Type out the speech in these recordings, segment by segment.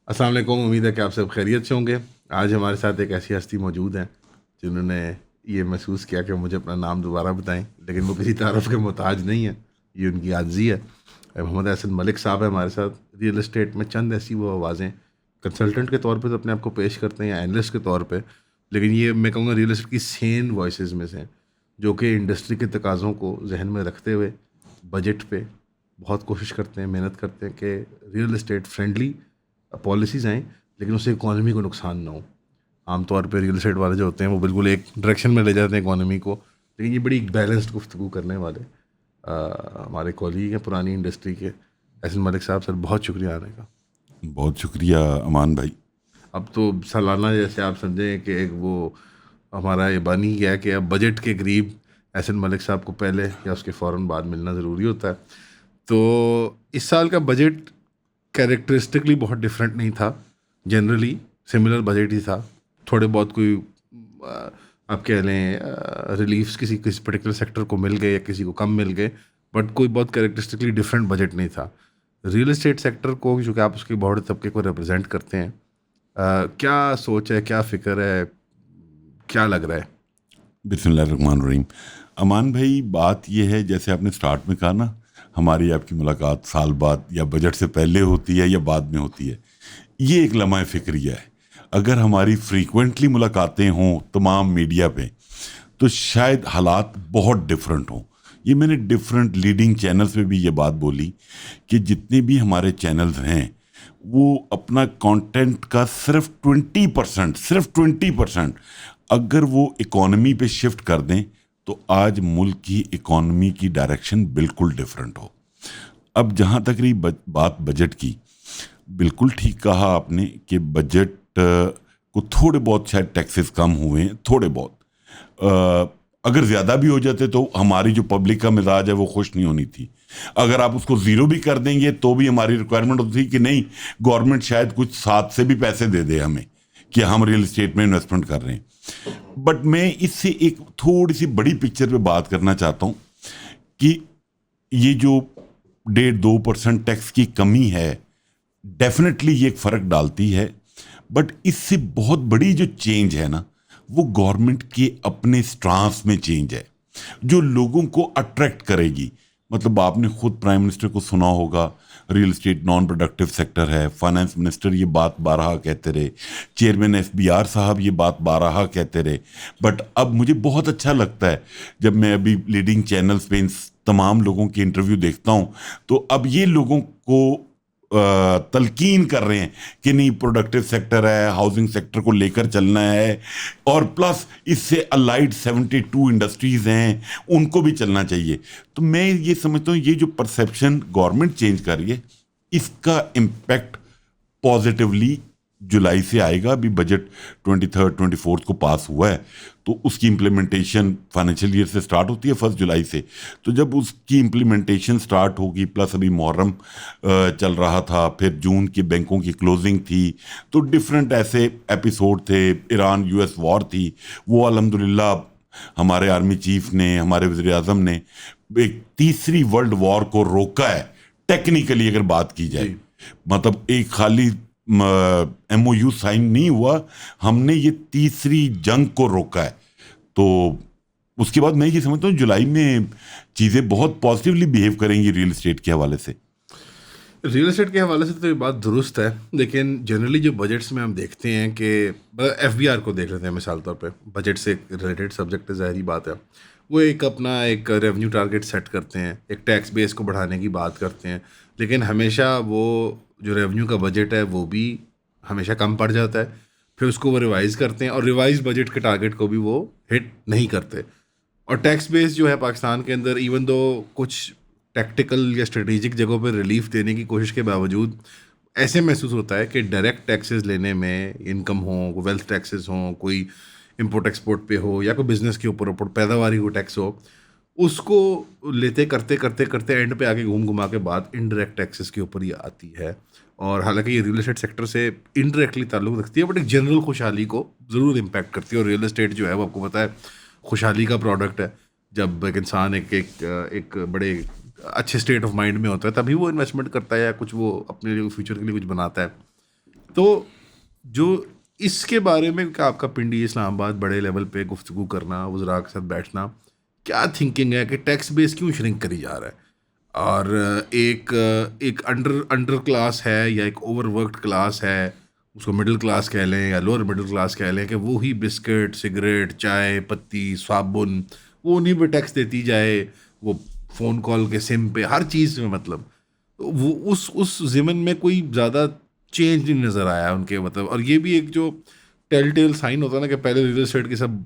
अस्सलाम वालेकुम। उम्मीद है कि आप सब खैरियत से होंगे। आज हमारे साथ एक ऐसी हस्ती मौजूद हैं जिन्होंने ये महसूस किया कि मुझे अपना नाम दोबारा बताएं, लेकिन वो किसी तारफ़ के मोहताज नहीं है, ये उनकी आर्ज़ी है। मोहम्मद हसन मलिक साहब है हमारे साथ। रियल एस्टेट में चंद ऐसी वो आवाज़ें कंसल्टेंट के तौर पे तो अपने आप को पेश करते हैं या एनालिस्ट के तौर पे, लेकिन ये मैं कहूँगा रियल एस्टेट की सेन वॉइसेस में से हैं, जो कि इंडस्ट्री के तकाज़ों को जहन में रखते हुए बजट पे बहुत कोशिश करते हैं, मेहनत करते हैं कि रियल एस्टेट फ्रेंडली पॉलिसीज़ आएँ, लेकिन उससे इकॉनमी को नुकसान ना हो। आमतौर पे रियल एस्टेट वाले जो होते हैं वो बिल्कुल एक डायरेक्शन में ले जाते हैं इकॉनमी को, लेकिन ये बड़ी बैलेंस्ड गुफ्तगू करने वाले हमारे कॉलीग हैं पुरानी इंडस्ट्री के, एहसन मलिक साहब। सर बहुत शुक्रिया आने का। बहुत शुक्रिया अमान भाई। अब तो सालाना जैसे आप समझें कि एक वो हमारा ये बन ही गया है कि अब बजट के करीब एहसन मलिक साहब को पहले या उसके फ़ौरन बाद मिलना ज़रूरी होता है। तो इस साल का बजट कैरेक्टरिस्टिकली बहुत डिफरेंट नहीं था। जनरली सिमिलर बजट ही था। थोड़े बहुत कोई आप कह लें रिलीफ्स किसी किसी पर्टिकुलर सेक्टर को मिल गए या किसी को कम मिल गए, बट कोई बहुत कैरेक्टरिस्टिकली डिफरेंट बजट नहीं था। रियल एस्टेट सेक्टर को, जो कि आप उसके बड़े तबके को रिप्रेजेंट करते हैं, क्या सोच है, क्या फ़िक्र है, क्या लग रहा है? बिस्मिल्लाहिर्रहमानिर्रहीम। अमान भाई, बात यह है, जैसे आपने स्टार्ट में कहा ना, हमारी आपकी मुलाकात साल बाद या बजट से पहले होती है या बाद में होती है, ये एक लम्हा फ़िक्रिया है। अगर हमारी फ्रीक्वेंटली मुलाकातें हों तमाम मीडिया पे, तो शायद हालात बहुत डिफरेंट हों। ये मैंने डिफरेंट लीडिंग चैनल्स पे भी ये बात बोली कि जितने भी हमारे चैनल्स हैं वो अपना कंटेंट का सिर्फ 20% अगर वो इकॉनमी पे शिफ्ट कर दें तो आज मुल्क की इकॉनमी की डायरेक्शन बिल्कुल डिफरेंट हो। अब जहाँ तक रही बात बजट की, बिल्कुल ठीक कहा आपने कि बजट को थोड़े बहुत शायद टैक्सेस कम हुए हैं, थोड़े बहुत। अगर ज़्यादा भी हो जाते तो हमारी जो पब्लिक का मिजाज है वो खुश नहीं होनी थी। अगर आप उसको ज़ीरो भी कर देंगे तो भी हमारी रिक्वायरमेंट होती थी कि नहीं, गवर्नमेंट शायद कुछ साथ से भी पैसे दे दे हमें कि हम रियल इस्टेट में इन्वेस्टमेंट कर रहे हैं। बट मैं इससे एक थोड़ी सी बड़ी पिक्चर पे बात करना चाहता हूँ कि ये जो 1.5-2% टैक्स की कमी है, डेफिनेटली ये एक फ़र्क डालती है। बट इससे बहुत बड़ी जो चेंज है ना, वो गवर्नमेंट के अपने स्टांस में चेंज है जो लोगों को अट्रैक्ट करेगी। मतलब आपने खुद प्राइम मिनिस्टर को सुना होगा, real estate non productive sector है। फाइनेंस मिनिस्टर ये बात बारहा कहते रहे, चेयरमैन एफबीआर साहब ये बात बारहा कहते रहे। बट अब मुझे बहुत अच्छा लगता है जब मैं अभी लीडिंग चैनल्स पे इन तमाम लोगों के इंटरव्यू देखता हूँ, तो अब ये लोगों को तलकीन कर रहे हैं कि नहीं, प्रोडक्टिव सेक्टर है, हाउसिंग सेक्टर को लेकर चलना है, और प्लस इससे अलाइड 72 इंडस्ट्रीज हैं, उनको भी चलना चाहिए। तो मैं ये समझता हूँ ये जो परसेप्शन गवर्नमेंट चेंज कर रही है, इसका इम्पैक्ट पॉजिटिवली जुलाई से आएगा। अभी बजट 23-24 को पास हुआ है, तो उसकी इम्प्लीमेंटेशन फाइनेंशियल ईयर से स्टार्ट होती है 1 जुलाई से। तो जब उसकी इम्प्लीमेंटेशन स्टार्ट होगी, प्लस अभी मुहर्रम चल रहा था, फिर जून की बैंकों की क्लोजिंग थी, तो डिफरेंट ऐसे एपिसोड थे। ईरान यूएस वॉर थी, वो अल्हम्दुलिल्लाह हमारे आर्मी चीफ ने, हमारे वज़ीर आज़म ने एक तीसरी वर्ल्ड वॉर को रोका है। टेक्निकली अगर बात की जाए, जी। मतलब एक खाली MOU साइन नहीं हुआ, हमने ये तीसरी जंग को रोका है। तो उसके बाद मैं ये समझता हूँ जुलाई में चीज़ें बहुत पॉजिटिवली बिहेव करेंगी रियल एस्टेट के हवाले से। रियल एस्टेट के हवाले से तो ये बात दुरुस्त है, लेकिन जनरली जो बजट्स में हम देखते हैं कि एफबीआर को देख लेते हैं मिसाल तौर पे, बजट से रिलेटेड सब्जेक्ट है, ज़ाहिरी बात है। वो एक अपना एक रेवेन्यू टारगेट सेट करते हैं, एक टैक्स बेस को बढ़ाने की बात करते हैं, लेकिन हमेशा वो जो रेवेन्यू का बजट है वो भी हमेशा कम पड़ जाता है। फिर उसको वो रिवाइज़ करते हैं और रिवाइज बजट के टारगेट को भी वो हिट नहीं करते। और टैक्स बेस जो है पाकिस्तान के अंदर, इवन दो कुछ टैक्टिकल या स्ट्रेटेजिक जगहों पर रिलीफ देने की कोशिश के बावजूद, ऐसे महसूस होता है कि डायरेक्ट टैक्सेस लेने में, इनकम हो, वेल्थ टैक्सेस हों, कोई इंपोर्ट एक्सपोर्ट पे हो, या कोई बिजनेस के ऊपर ऊपर पैदावारी को टैक्स हो, उसको लेते करते करते करते एंड पे आके घूम घुमा के बात इनडायरेक्ट टैक्सेस के ऊपर ही आती है। और हालांकि ये रियल एस्टेट सेक्टर से इनडायरेक्टली ताल्लुक रखती है, बट एक जनरल खुशहाली को ज़रूर इम्पैक्ट करती है। और रियल एस्टेट जो है वो आपको पता है खुशहाली का प्रोडक्ट है। जब एक इंसान एक बड़े अच्छे स्टेट ऑफ माइंड में होता है, तभी वो इन्वेस्टमेंट करता है या कुछ वो अपने लिए फ्यूचर के लिए कुछ बनाता है। तो जो इसके बारे में क्या आपका पिंडी इस्लामाबाद बड़े लेवल पे गुफ्तगू करना, वज़रा के साथ बैठना, क्या थिंकिंग है कि टैक्स बेस क्यों श्रिंक करी जा रहा है? और एक अंडर अंडर क्लास है या एक ओवरवर्क्ड क्लास है, उसको मिडिल क्लास कह लें या लोअर मिडिल क्लास कह लें, कि वो ही बिस्किट, सिगरेट, चाय पत्ती, साबुन, वो उन्हीं पे टैक्स देती जाए, वो फ़ोन कॉल के सिम पे, हर चीज़ में, मतलब तो वो उस ज़िमन में कोई ज़्यादा चेंज नहीं नज़र आया उनके, मतलब। और ये भी एक जो टेल टेल साइन होता है ना, कि पहले रियल एस्टेट के सब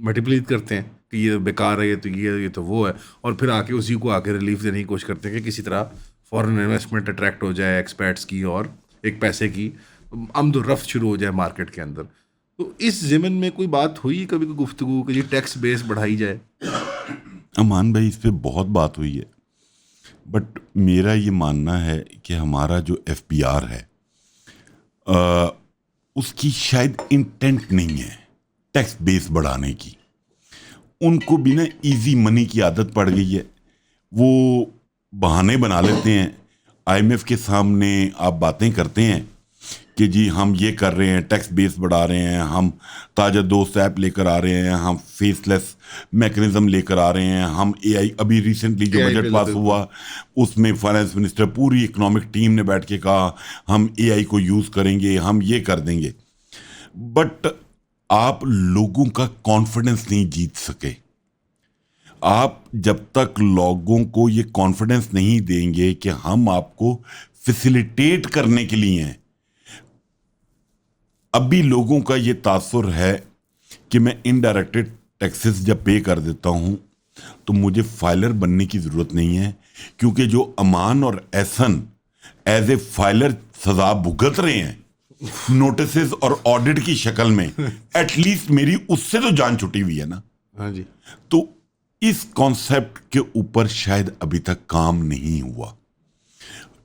मल्टीप्लीट करते हैं कि ये बेकार है, ये तो वो है, और फिर आके उसी को आके रिलीफ देने की कोशिश करते हैं कि किसी तरह फॉरेन इन्वेस्टमेंट अट्रैक्ट हो जाए, एक्सपर्ट्स की, और एक पैसे की आमद रफ्त शुरू हो जाए मार्केट के अंदर। तो इस ज़िमन में कोई बात हुई कभी, कोई गुफ्तगू कि ये टैक्स बेस बढ़ाई जाए? अमान भाई, इस पे बहुत बात हुई है, बट मेरा ये मानना है कि हमारा जो एफबीआर है उसकी शायद इंटेंट नहीं है टैक्स बेस बढ़ाने की। उनको भी ना इजी मनी की आदत पड़ गई है, वो बहाने बना लेते हैं। आईएमएफ के सामने आप बातें करते हैं कि जी हम ये कर रहे हैं, टैक्स बेस बढ़ा रहे हैं, हम ताजा दोस्त ऐप लेकर आ रहे हैं, हम फेसलेस मैकेनिज्म लेकर आ रहे हैं, हम एआई, अभी रिसेंटली जो AI बजट पास हुआ उसमें फाइनेंस मिनिस्टर, पूरी इकोनॉमिक टीम ने बैठ के कहा हम एआई को यूज़ करेंगे, हम ये कर देंगे। बट आप लोगों का कॉन्फिडेंस नहीं जीत सके। आप जब तक लोगों को ये कॉन्फिडेंस नहीं देंगे कि हम आपको फैसिलिटेट करने के लिए हैं। अभी लोगों का ये तासुर है कि मैं इनडायरेक्टेड टैक्सेस जब पे कर देता हूं तो मुझे फाइलर बनने की ज़रूरत नहीं है, क्योंकि जो अमान और एहसन एज ए फाइलर सजा भुगत रहे हैं नोटिसेस और ऑडिट की शक्ल में, एटलीस्ट मेरी उससे तो जान छुटी हुई है ना। हाँ जी। तो इस कॉन्सेप्ट के ऊपर शायद अभी तक काम नहीं हुआ।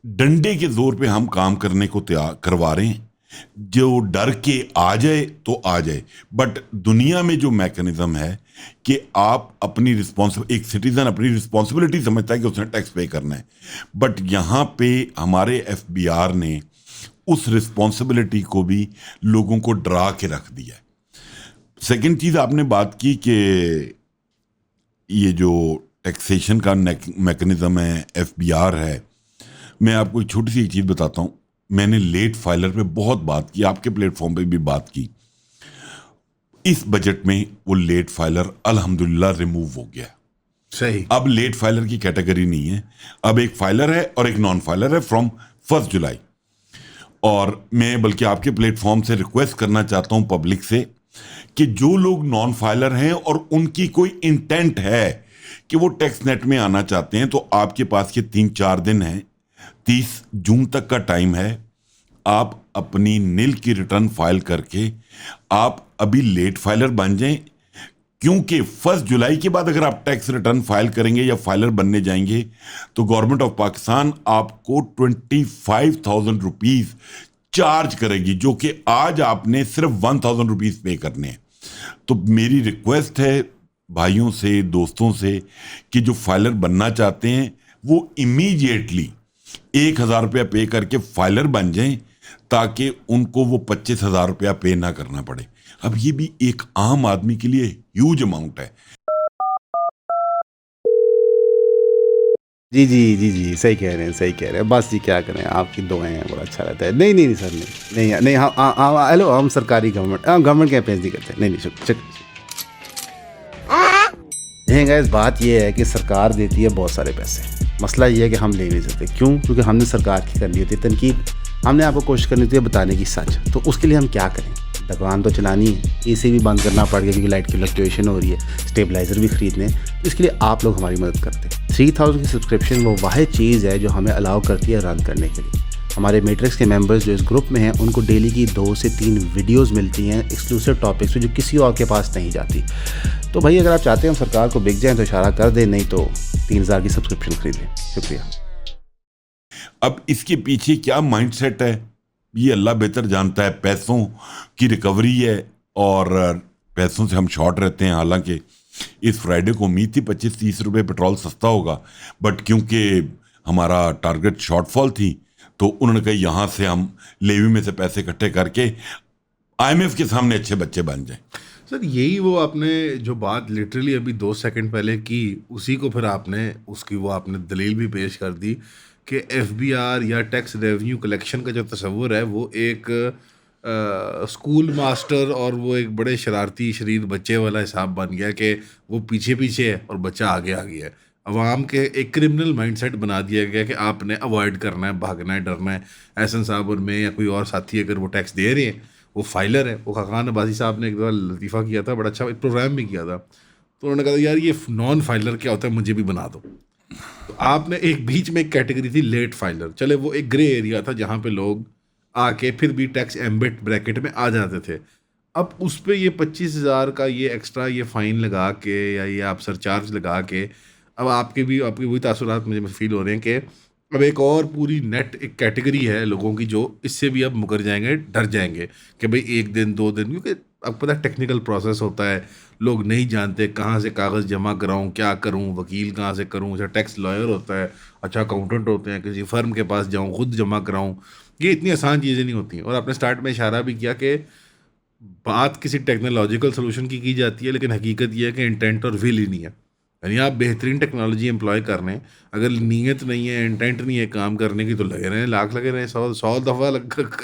डंडे के जोर पे हम काम करने को तैयार करवा रहे हैं, जो डर के आ जाए तो आ जाए। बट दुनिया में जो मैकेनिज्म है कि आप अपनी एक सिटीजन अपनी रिस्पॉन्सिबिलिटी समझता है कि उसने टैक्स पे करना है, बट यहाँ पे हमारे एफबीआर ने उस रिस्पॉन्सिबिलिटी को भी लोगों को डरा के रख दिया है। सेकेंड चीज़ आपने बात की कि ये जो टैक्सेशन का मैकेनिज्म है, एफबीआर है, मैं आपको एक छोटी सी चीज़ बताता हूँ। मैंने लेट फाइलर पे बहुत बात की, आपके प्लेटफॉर्म पे भी बात की। इस बजट में वो लेट फाइलर अल्हम्दुलिल्लाह रिमूव हो गया। सही। अब लेट फाइलर की कैटेगरी नहीं है, अब एक फाइलर है और एक नॉन फाइलर है फ्रॉम 1 जुलाई। और मैं बल्कि आपके प्लेटफॉर्म से रिक्वेस्ट करना चाहता हूं पब्लिक से कि जो लोग नॉन फाइलर हैं और उनकी कोई इंटेंट है कि वो टैक्स नेट में आना चाहते हैं, तो आपके पास ये 3-4 दिन हैं, 30 जून तक का टाइम है। आप अपनी नील की रिटर्न फाइल करके आप अभी लेट फाइलर बन जाएं, क्योंकि 1 जुलाई के बाद अगर आप टैक्स रिटर्न फाइल करेंगे या फाइलर बनने जाएंगे तो गवर्नमेंट ऑफ पाकिस्तान आपको 25,000 रुपीज चार्ज करेगी, जो कि आज आपने सिर्फ 1,000 रुपीज पे करने हैं। तो मेरी रिक्वेस्ट है भाइयों से, दोस्तों से, कि जो फाइलर बनना चाहते हैं वो इमीडिएटली 1,000 रुपया पे करके फाइलर बन जाएं, ताकि उनको वो 25,000 रुपया पे ना करना पड़े। अब ये भी एक आम आदमी के लिए ह्यूज अमाउंट है। जी, जी, जी, जी, सही कह रहे हैं, सही कह रहे हैं। बस जी क्या करें, आपकी दुआएँ हैं, बड़ा अच्छा रहता है। नहीं, नहीं, नहीं सर, नहीं, नहीं, नहीं, हेलो, हम सरकारी गवर्नमेंट के अपेंस नहीं करते। नहीं, नहीं, शुक्र। नहीं गाइस, बात ये है कि सरकार देती है बहुत सारे पैसे। मसला ये है कि हम ले नहीं सकते। क्यों? क्योंकि हमने सरकार की करनी होती है तनकीद, हमने आपको कोशिश करनी होती है बताने की सच। तो उसके लिए हम क्या करें? दुकान तो चलानी है, एसी भी बंद करना पड़ गया क्योंकि लाइट की फ्लक्चुएशन हो रही है, स्टेबलाइज़र भी ख़रीदने, तो इसके लिए आप लोग हमारी मदद करते हैं। 3000 की सब्सक्रिप्शन वो वाहिद चीज़ है जो हमें अलाउ करती है रन करने के लिए। हमारे मैट्रिक्स के मेंबर्स जो इस ग्रुप में हैं उनको डेली की 2 से 3 वीडियोस मिलती हैं एक्सक्लूसिव टॉपिक्स पे, जो किसी और के पास नहीं जाती। तो भाई अगर आप चाहते हैं हम सरकार को बिक जाएँ तो इशारा कर दें, नहीं तो 3000 की सब्सक्रिप्शन खरीद लें। शुक्रिया। अब इसके पीछे क्या माइंडसेट है ये अल्लाह बेहतर जानता है। पैसों की रिकवरी है और पैसों से हम शॉर्ट रहते हैं। हालांकि इस फ्राइडे को उम्मीद थी 25-30 रुपए पेट्रोल सस्ता होगा, बट क्योंकि हमारा टारगेट शॉर्टफॉल थी तो उन्होंने कहा यहाँ से हम लेवी में से पैसे इकट्ठे करके IMF के सामने अच्छे बच्चे बन जाएं। सर यही वो आपने जो बात लिटरली अभी 2 सेकंड पहले की, उसी को फिर आपने उसकी वो आपने दलील भी पेश कर दी कि FBR या टैक्स रेवेन्यू कलेक्शन का जो तस्वुर है वो एक स्कूल मास्टर और वो एक बड़े शरारती शरीर बच्चे वाला हिसाब बन गया कि वो पीछे पीछे है और बच्चा आगे आ गया है। अवाम के एक क्रिमिनल माइंडसेट बना दिया गया कि आपने अवॉइड करना है, भागना है, डरना है। एहसन साहब और मैं या कोई और साथी अगर वो टैक्स दे रहे हैं, वो फाइलर है। वो खाकान अब्बासी साहब ने एक दफ़ा लतीफ़ा किया था, बड़ा अच्छा एक प्रोग्राम भी किया था। तो उन्होंने कहा यार ये नॉन फाइलर क्या होता है, मुझे भी बना दो। तो आपने एक बीच में एक कैटेगरी थी लेट फाइलर, चले वो एक ग्रे एरिया था जहाँ पे लोग आके फिर भी टैक्स एम्बेट ब्रैकेट में आ जाते थे। अब उस पर ये 25,000 का ये एक्स्ट्रा ये फ़ाइन लगा के या ये आप सरचार्ज लगा के अब आपके वही तासुरात मुझे फील हो रहे हैं कि अब एक और पूरी नेट एक कैटेगरी है लोगों की जो इससे भी अब मुकर जाएंगे, डर जाएंगे कि भाई 1 दिन 2 दिन, क्योंकि अब पता है टेक्निकल प्रोसेस होता है, लोग नहीं जानते कहाँ से कागज़ जमा कराऊँ, क्या करूँ, वकील कहाँ से करूँ, अच्छा टैक्स लॉयर होता है, अच्छा अकाउंटेंट होते हैं, किसी फर्म के पास जाऊँ, खुद जमा कराऊँ। ये इतनी आसान चीज़ें नहीं होती हैं। और आपने स्टार्ट में इशारा भी किया कि बात किसी टेक्नोलॉजिकल सोल्यूशन की जाती है, लेकिन हकीकत यह है कि इंटेंट और विल ही नहीं है। यानी आप बेहतरीन टेक्नोलॉजी एम्प्लॉय कर रहे हैं, अगर नीयत नहीं है, इंटेंट नहीं है काम करने की, तो लगे रहें, लाख लगे रहें, 100 दफ़ा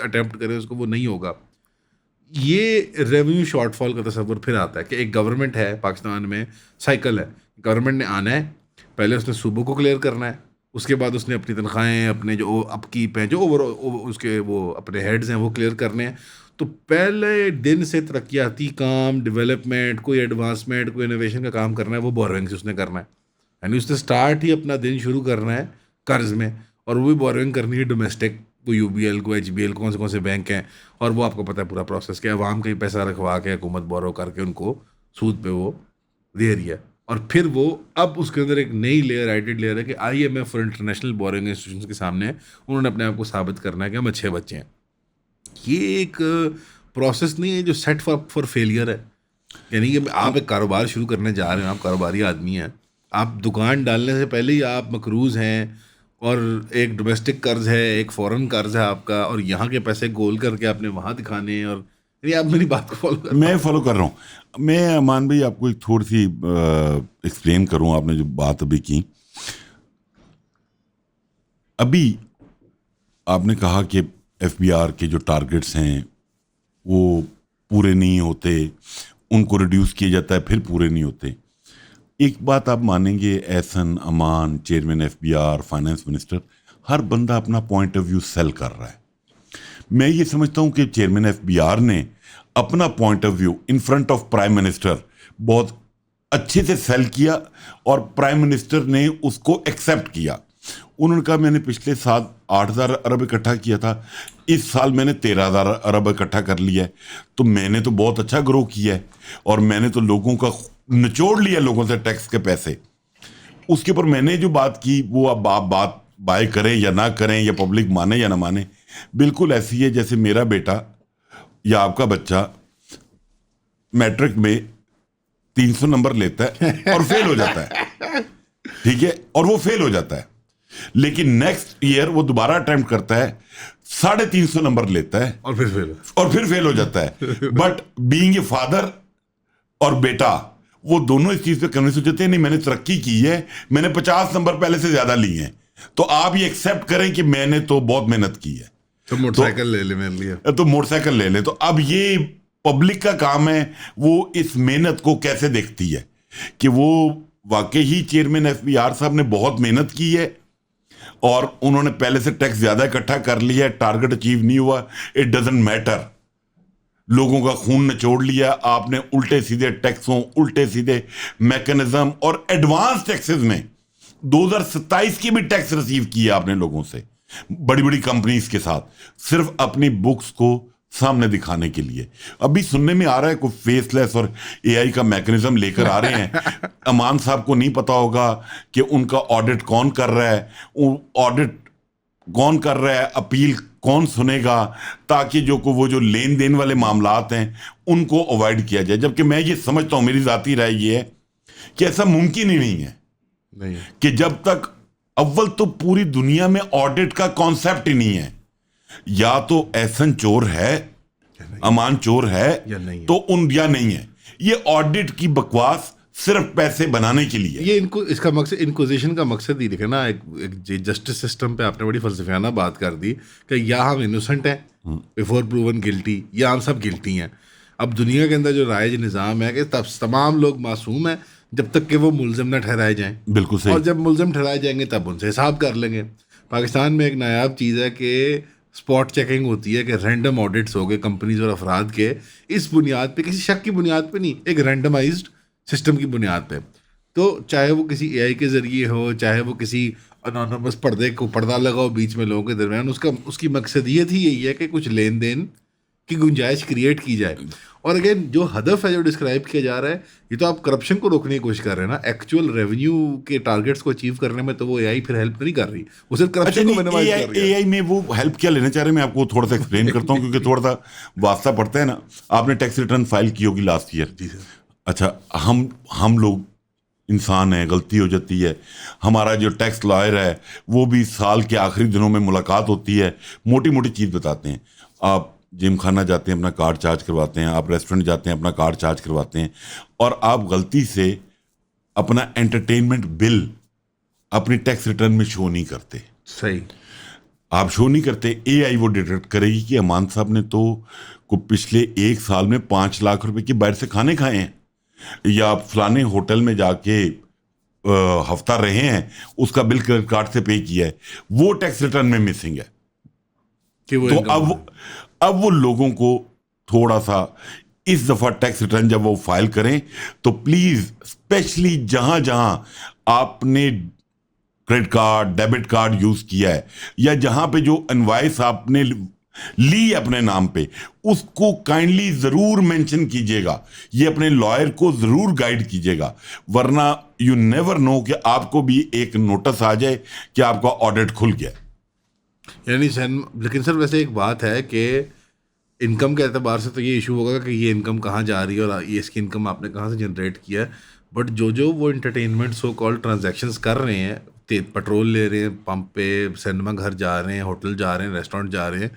अटैम्प्ट करें उसको, वो नहीं होगा। ये रेवेन्यू शॉर्टफॉल का तस्वर फिर आता है कि एक गवर्नमेंट है पाकिस्तान में, साइकिल है, गवर्नमेंट ने आना है, पहले उसने सूबों को क्लियर करना है, उसके बाद उसने अपनी तनख्वाहें, अपने जो अपकीप हैं, जो ओवर उसके वो अपने हेड्स हैं वो क्लियर करने हैं। तो पहले दिन से तरक्याती काम, डेवलपमेंट, कोई एडवांसमेंट, कोई इनोवेशन का काम करना है, वो बोरोइंग से उसने करना है। यानी उसने स्टार्ट ही अपना दिन शुरू करना है कर्ज में, और वो भी बोरोइंग करनी है डोमेस्टिक, वो UBL को, HBL, कौन से बैंक हैं, और वो आपको पता है पूरा प्रोसेस क्या, अवाम का ही पैसा रखवा के हुकूमत बोरो करके उनको सूद पे वो दे रही है। और फिर वो अब उसके अंदर एक नई लेयर, एडिड लेयर है कि IMF और इंटरनेशनल बोरोइंग इंस्टीट्यूशंस के सामने उन्होंने अपने आप को साबित करना है कि हम अच्छे बच्चे हैं। ये एक प्रोसेस नहीं है जो सेट फॉर फेलियर है। यानी कि आप एक कारोबार शुरू करने जा रहे हैं, आप कारोबारी आदमी हैं, आप दुकान डालने से पहले ही आप मकरूज़ हैं, और एक डोमेस्टिक कर्ज है, एक फ़ॉरेन कर्ज है आपका, और यहाँ के पैसे गोल करके आपने वहाँ दिखाने हैं। और यानी आप मेरी बात को फॉलो कर, मैं फॉलो कर रहा हूँ। मैं अमान भाई आपको एक थोड़ी सी एक्सप्लेन करूँ, आपने जो बात अभी की, अभी आपने कहा कि FBR के जो टारगेट्स हैं वो पूरे नहीं होते, उनको रिड्यूस किया जाता है, फिर पूरे नहीं होते। एक बात आप मानेंगे, एहसन, अमान, चेयरमैन FBR, फाइनेंस मिनिस्टर, हर बंदा अपना पॉइंट ऑफ व्यू सेल कर रहा है। मैं ये समझता हूँ कि चेयरमैन FBR ने अपना point of view in front of prime minister बहुत अच्छे से सेल किया, और प्राइम मिनिस्टर ने उसको एक्सेप्ट किया। उन्होंने कहा मैंने पिछले साल 8,000 अरब इकट्ठा किया था, इस साल मैंने 13,000 अरब इकट्ठा कर लिया है, तो मैंने तो बहुत अच्छा ग्रो किया है, और मैंने तो लोगों का निचोड़ लिया, लोगों से टैक्स के पैसे। उसके ऊपर मैंने जो बात की वो अब आप बात बाय करें या ना करें, या पब्लिक माने या ना माने, बिल्कुल ऐसी है जैसे मेरा बेटा या आपका बच्चा मैट्रिक में 300 नंबर लेता है और फेल हो जाता है, ठीक है, और वो फेल हो जाता है, लेकिन नेक्स्ट ईयर वो दोबारा अटेम्प्ट करता है, 350 नंबर लेता है और फिर फेल हो जाता है। बट बीइंग ए फादर और बेटा, वो दोनों इस चीज पे कन्विंस हो जाते हैं, नहीं मैंने तरक्की की है, मैंने 50 नंबर पहले से ज्यादा लिए हैं, तो आप ये एक्सेप्ट करें कि मैंने तो बहुत मेहनत की है, तो मोटरसाइकिल ले ले मेरे लिए, तो मोटरसाइकिल ले ले। तो अब ये पब्लिक का काम है, वो इस मेहनत को कैसे देखती है, कि वो वाकई ही चेयरमैन FBR साहब ने बहुत मेहनत की है, और उन्होंने पहले से टैक्स ज्यादा इकट्ठा कर लिया है, टारगेट अचीव नहीं हुआ, इट डजंट मैटर, लोगों का खून निचोड़ लिया आपने, उल्टे सीधे टैक्सों, उल्टे सीधे मैकेनिज्म, और एडवांस टैक्सेस में 2027 की भी टैक्स रिसीव किया आपने लोगों से, बड़ी बड़ी कंपनीज के साथ, सिर्फ अपनी बुक्स को सामने दिखाने के लिए। अभी सुनने में आ रहा है कोई फेसलेस और AI का मैकेनिज्म लेकर आ रहे हैं। अमान साहब को नहीं पता होगा कि उनका ऑडिट कौन कर रहा है, ऑडिट कौन कर रहा है, अपील कौन सुनेगा, ताकि वो जो लेन देन वाले मामलात हैं उनको अवॉइड किया जाए। जबकि मैं ये समझता हूँ, मेरी जाती राय ये है कि ऐसा मुमकिन ही नहीं है कि जब तक अव्वल तो पूरी दुनिया में ऑडिट का कॉन्सेप्ट ही नहीं है। या तो एहसन चोर है, अमान चोर है, या नहीं है। तो या नहीं है। ये ऑडिट की बकवास सिर्फ पैसे बनाने के लिए। ये इनको इसका मकसद, इनक्विजिशन का मकसद ही देखे ना, एक जस्टिस सिस्टम पे आपने बड़ी फलसफियाना बात कर दी कि या हम इनोसेंट हैं बिफोर प्रूवन गिल्टी, या हम सब गिल्टी हैं। अब दुनिया के अंदर जो राइज निज़ाम है कि तब तमाम लोग मासूम हैं जब तक कि वो मुलजिम न ठहराए जाएं, बिल्कुल सही। और जब मुलजिम ठहराए जाएंगे तब उनसे हिसाब कर लेंगे। पाकिस्तान में एक नायाब चीज़ है कि स्पॉट चेकिंग होती है, कि रैंडम ऑडिट्स हो गए कंपनीज और अफराद के, इस बुनियाद पे, किसी शक की बुनियाद पे नहीं, एक रैंडमाइज्ड सिस्टम की बुनियाद पे। तो चाहे वो किसी एआई के ज़रिए हो, चाहे वो किसी अनोनमस पर्दा लगा हो बीच में लोगों के दरमियान, उसकी मकसदियत ही यही है कि कुछ लेन देन की गुंजाइश क्रिएट की जाए। और अगेन जो हदफ है जो डिस्क्राइब किया जा रहा है, ये तो आप करप्शन को रोकने की कोशिश कर रहे हैं ना, एक्चुअल रेवेन्यू के टारगेट्स को अचीव करने में तो वो एआई फिर हेल्प नहीं कर रही, वो सिर्फ करप्शन को मिनिमाइज कर रही है। एआई में वो हेल्प क्या लेना चाह रहे हैं, मैं आपको थोड़ा सा एक्सप्लेन करता हूँ क्योंकि थोड़ा सा वास्ता पड़ता है ना। आपने टैक्स रिटर्न फाइल की होगी लास्ट ईयर। जी सर। अच्छा, हम लोग इंसान हैं, गलती हो जाती है। हमारा जो टैक्स लॉयर है वो भी साल के आखिरी दिनों में मुलाकात होती है, मोटी मोटी चीज़ बताते हैं। आप जिम खाना जाते हैं, अपना कार्ड चार्ज करवाते हैं, आप रेस्टोरेंट जाते हैं, अपना कार्ड चार्ज करवाते हैं, और आप गलती से अपना एंटरटेनमेंट बिल अपनी टैक्स रिटर्न में शो नहीं करते। सही। आप शो नहीं करते, एआई वो डिटेक्ट करेगी कि अमान साहब ने तो पिछले 1 साल में 5 लाख रुपए के बाहर से खाने खाए हैं, या फलाने होटल में जाके हफ्ता रहे हैं, उसका बिल क्रेडिट कार्ड से पे किया है, वो टैक्स रिटर्न में मिसिंग है। कि वो तो अब वो लोगों को थोड़ा सा इस दफा टैक्स रिटर्न जब वो फाइल करें तो प्लीज, स्पेशली जहां जहां आपने credit card, debit card use किया है, या जहां पे जो इनवॉइस आपने ली अपने नाम पे, उसको काइंडली जरूर मेंशन कीजिएगा। ये अपने लॉयर को जरूर गाइड कीजिएगा, वरना यू नेवर नो कि आपको भी एक नोटिस आ जाए कि आपका ऑडिट खुल गया। यानी लेकिन सर वैसे एक बात है कि इनकम के एतबार से तो ये इशू होगा कि ये इनकम कहाँ जा रही है और ये इसकी इनकम आपने कहाँ से जनरेट किया है। बट जो वो एंटरटेनमेंट सो कॉल्ड ट्रांजैक्शंस कर रहे हैं, पेट्रोल ले रहे हैं पंप पे, सिनेमा घर जा रहे हैं, होटल जा रहे हैं, रेस्टोरेंट जा रहे हैं,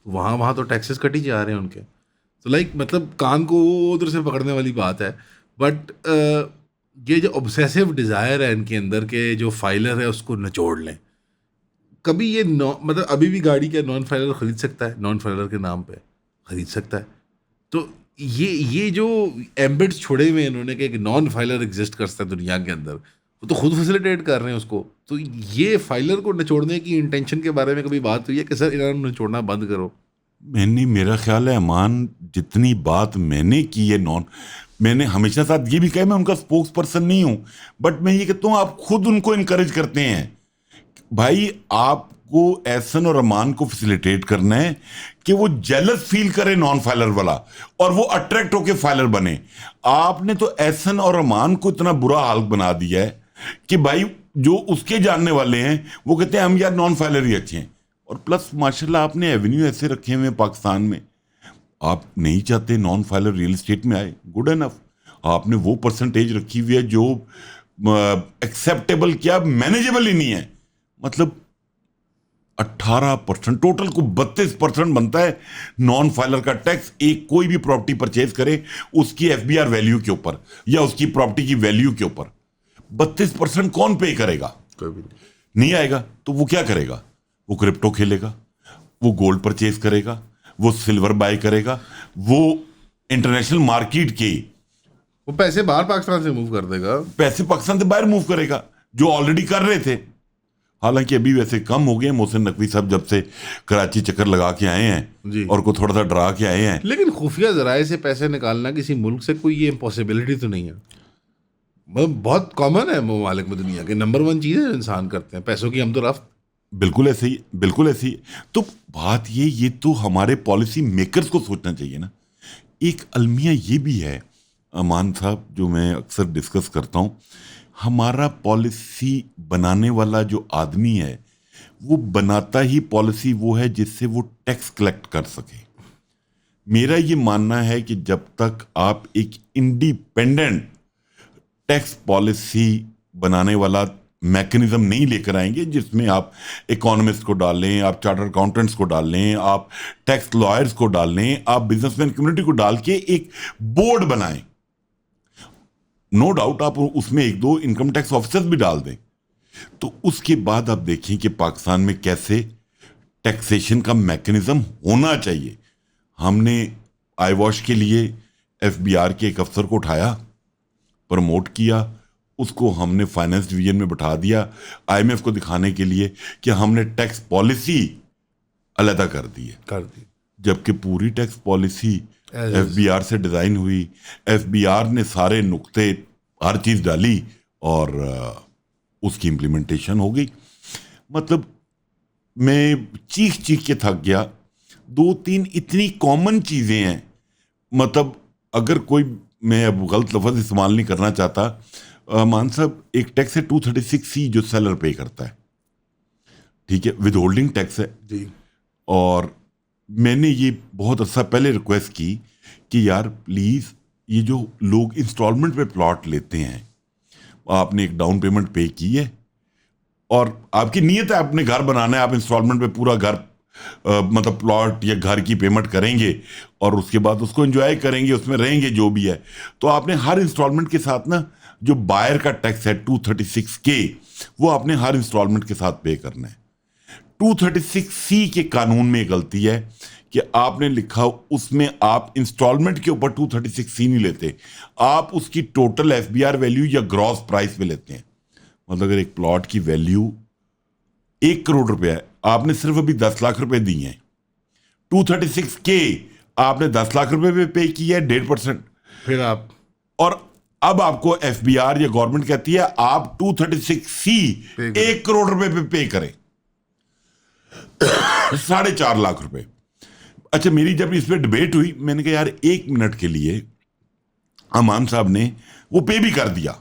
वहाँ तो टैक्सेस कट ही जा रहे हैं उनके। तो लाइक मतलब कान को उधर से पकड़ने वाली बात है। बट ये जो ऑब्सेसिव डिज़ायर है इनके अंदर के जो फाइलर है उसको निचोड़ लें। कभी ये मतलब अभी भी गाड़ी क्या नॉन फाइलर खरीद सकता है, नॉन फाइलर के नाम पे खरीद सकता है। तो ये जो एम्बिट्स छोड़े हुए हैं इन्होंने कि एक नॉन फाइलर एग्जिस्ट कर सकता है दुनिया के अंदर, वो तो खुद फैसिलिटेट कर रहे हैं उसको। तो ये फाइलर को निचोड़ने की इंटेंशन के बारे में कभी बात हुई है कि सर इन्होंने निचोड़ना बंद करो? मेरा ख्याल है अमान, जितनी बात मैंने की है मैंने हमेशा साथ ये भी कहा, मैं उनका स्पोक्स पर्सन नहीं हूं, बट मैं ये कहता हूं आप खुद उनको इनकरेज करते हैं। भाई आपको एहसन और अमान को फैसिलिटेट करना है कि वो जेलस फील करे नॉन फाइलर वाला, और वो अट्रैक्ट होके फाइलर बने। आपने तो एहसन और अमान को इतना बुरा हाल बना दिया है कि भाई जो उसके जानने वाले हैं वो कहते हैं हम यार नॉन फाइलर ही अच्छे हैं। और प्लस माशाल्लाह आपने एवेन्यू ऐसे रखे हुए हैं पाकिस्तान में, आप नहीं चाहते नॉन फाइलर रियल एस्टेट में आए, गुड एनफ। आपने वो परसेंटेज रखी हुई है जो एक्सेप्टेबल, क्या मैनेजेबल ही नहीं है। मतलब 18%, टोटल को 32% बनता है नॉन फाइलर का टैक्स। एक कोई भी प्रॉपर्टी परचेज करे उसकी एफबीआर वैल्यू के ऊपर या उसकी प्रॉपर्टी की वैल्यू के ऊपर 32% कौन पे करेगा? कोई भी नहीं आएगा। तो वो क्या करेगा? वो क्रिप्टो खेलेगा, वो गोल्ड परचेज करेगा, वो सिल्वर बाय करेगा, वो इंटरनेशनल मार्केट के वो पैसे बाहर पाकिस्तान से मूव कर देगा, पैसे पाकिस्तान से बाहर मूव करेगा जो ऑलरेडी कर रहे थे। हालांकि अभी वैसे कम हो गए, मोहसिन नकवी साहब जब से कराची चक्कर लगा के आए हैं और को थोड़ा सा डरा के आए हैं। लेकिन खुफिया जराए से पैसे निकालना किसी मुल्क से कोई ये इम्पॉसिबिलिटी तो नहीं है। मतलब बहुत कॉमन है ममालिक में, दुनिया के नंबर 1 चीज़ है इंसान करते हैं, पैसों की आमदोरफ्त। बिल्कुल ऐसे ही, बिल्कुल ऐसे ही। तो बात ये तो हमारे पॉलिसी मेकर्स को सोचना चाहिए ना। एक अलमिया ये भी है अमान साहब, जो मैं अक्सर डिस्कस करता हूँ, हमारा पॉलिसी बनाने वाला जो आदमी है वो बनाता ही पॉलिसी वो है जिससे वो टैक्स कलेक्ट कर सके। मेरा ये मानना है कि जब तक आप एक इंडिपेंडेंट टैक्स पॉलिसी बनाने वाला मैकेनिज्म नहीं लेकर आएंगे जिसमें आप इकोनॉमिस्ट को डाल लें, आप चार्टर्ड अकाउंटेंट्स को डाल लें, आप टैक्स लॉयर्स को डाल लें, आप बिजनेसमैन कम्युनिटी को डाल के एक बोर्ड बनाएं, नो डाउट आप उसमें 1-2 इनकम टैक्स ऑफिसर्स भी डाल दें, तो उसके बाद आप देखें कि पाकिस्तान में कैसे टैक्सेशन का मैकेनिज्म होना चाहिए। हमने आई वॉश के लिए FBI के एक अफसर को उठाया, प्रमोट किया, उसको हमने फाइनेंस डिवीजन में बैठा दिया IMF को दिखाने के लिए कि हमने टैक्स पॉलिसी अलहदा कर दी है, जबकि पूरी टैक्स पॉलिसी FBR से डिज़ाइन हुई, FBR ने सारे नुक्ते हर चीज़ डाली और उसकी इम्प्लीमेंटेशन हो गई। मतलब मैं चीख के थक गया। 2-3 इतनी कॉमन चीज़ें हैं, मतलब अगर कोई, मैं अब गलत लफ्ज़ इस्तेमाल नहीं करना चाहता, मान साहब एक टैक्स है 236C जो सेलर पे करता है, ठीक है, विद होल्डिंग टैक्स है जी। और मैंने ये बहुत अच्छा पहले रिक्वेस्ट की कि यार प्लीज़ ये जो लोग इंस्टॉलमेंट पे प्लॉट लेते हैं, आपने एक डाउन पेमेंट पे की है और आपकी नीयत है आपने घर बनाना है, आप इंस्टॉलमेंट पे पूरा घर मतलब प्लॉट या घर की पेमेंट करेंगे और उसके बाद उसको एंजॉय करेंगे, उसमें रहेंगे जो भी है, तो आपने हर इंस्टॉलमेंट के साथ ना जो बायर का टैक्स है 236K वो आपने हर इंस्टॉलमेंट के साथ पे करना है। 236C के कानून में गलती है कि आपने लिखा उसमें आप इंस्टॉलमेंट के ऊपर 236C नहीं लेते, आप उसकी टोटल FBR वैल्यू या ग्रॉस प्राइस पे लेते हैं। मतलब अगर एक प्लॉट की वैल्यू 1 करोड़ रुपया है, आपने सिर्फ अभी 10 लाख रुपए दिए हैं, 236K आपने 10 लाख रुपए पे पे किया है 1.5%, फिर आप, और अब आपको FBR या गवर्नमेंट कहती है आप 236C 1 करोड़ रुपए पे पे करें, 4.5 लाख रुपए। अच्छा, मेरी जब इस पर डिबेट हुई, मैंने कहा यार 1 मिनट के लिए अमान साहब ने वो पे भी कर दिया,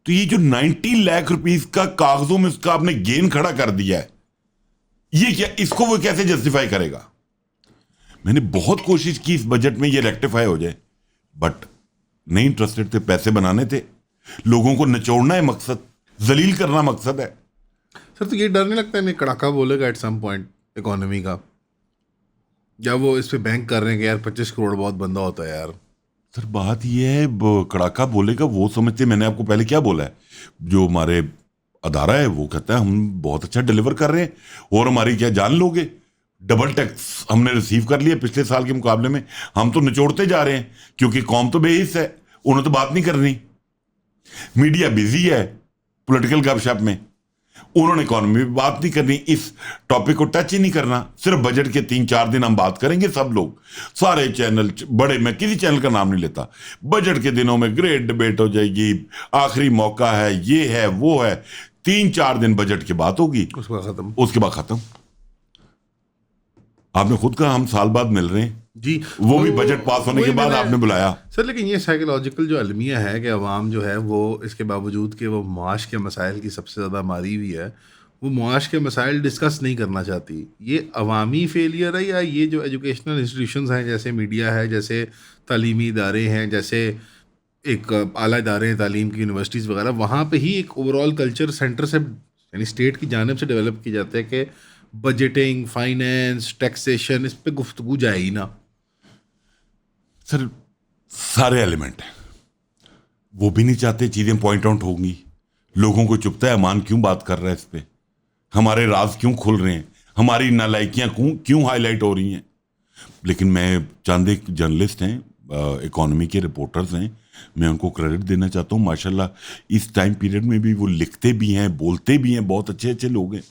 तो ये जो 90 लाख रुपीस का कागजों में उसका आपने गेन खड़ा कर दिया है, ये क्या, इसको वो कैसे जस्टिफाई करेगा? मैंने बहुत कोशिश की इस बजट में ये रेक्टिफाई हो जाए, बट नहीं इंटरेस्टेड थे, पैसे बनाने थे, लोगों को निचोड़ना है मकसद, जलील करना मकसद है। सर तो ये डर नहीं लगता है नहीं कड़ाका बोलेगा एट सम पॉइंट इकोनॉमी का, या वो इस पे बैंक कर रहे हैं कि यार 25 करोड़ बहुत बंदा होता है यार? सर बात ये है, कड़ाका बोलेगा वो समझते, मैंने आपको पहले क्या बोला है, जो हमारे अदारा है वो कहता है हम बहुत अच्छा डिलीवर कर रहे हैं और हमारी क्या जान लोगे, डबल टैक्स हमने रिसीव कर लिया पिछले साल के मुकाबले में, हम तो निचोड़ते जा रहे हैं क्योंकि कौम तो बेहिस है, उन्हें तो बात नहीं करनी, मीडिया बिजी है पॉलिटिकल गपशप में, उन्होंने इकोनॉमी में बात नहीं करनी, इस टॉपिक को टच ही नहीं करना, सिर्फ बजट के 3-4 दिन हम बात करेंगे, सब लोग सारे चैनल बड़े, मैं किसी चैनल का नाम नहीं लेता, बजट के दिनों में ग्रेट डिबेट हो जाएगी, आखिरी मौका है, ये है वो है, 3-4 दिन बजट की बात होगी, उसके बाद खत्म। आपने खुद कहा हम साल बाद मिल रहे हैं जी, वो भी बजट पास होने के बाद आपने बुलाया। सर लेकिन ये साइकोलॉजिकल जो अलमिया है कि अवाम जो है वो इसके बावजूद कि वो मुआश के मसाइल की सबसे ज़्यादा मारी हुई है, वो मुआश के मसाइल डिस्कस नहीं करना चाहती, ये अवामी फेलियर है या ये जो एजुकेशनल इंस्टीट्यूशंस हैं, जैसे मीडिया है, जैसे तालीमी इदारे हैं, जैसे एक आला इदारे हैं तालीम की, यूनिवर्सिटीज़ वगैरह, वहाँ पे ही एक ओवरऑल कल्चर सेंटर से यानी स्टेट की जानिब से डेवलप की जाता है कि बजटिंग, फाइनेंस, टैक्सेशन, इस पर गुफ्तगू जाए ही ना? सर सारे एलिमेंट हैं, वो भी नहीं चाहते चीज़ें पॉइंट आउट होंगी, लोगों को चुभता है अमान क्यों बात कर रहा है इस पे, हमारे राज क्यों खुल रहे हैं, हमारी नालायकियाँ क्यों हाईलाइट हो रही हैं। लेकिन मैं चंद एक जर्नलिस्ट हैं, इकोनॉमी के रिपोर्टर्स हैं, मैं उनको क्रेडिट देना चाहता हूँ, माशाल्लाह इस टाइम पीरियड में भी वो लिखते भी हैं, बोलते भी हैं, बहुत अच्छे अच्छे लोग हैं,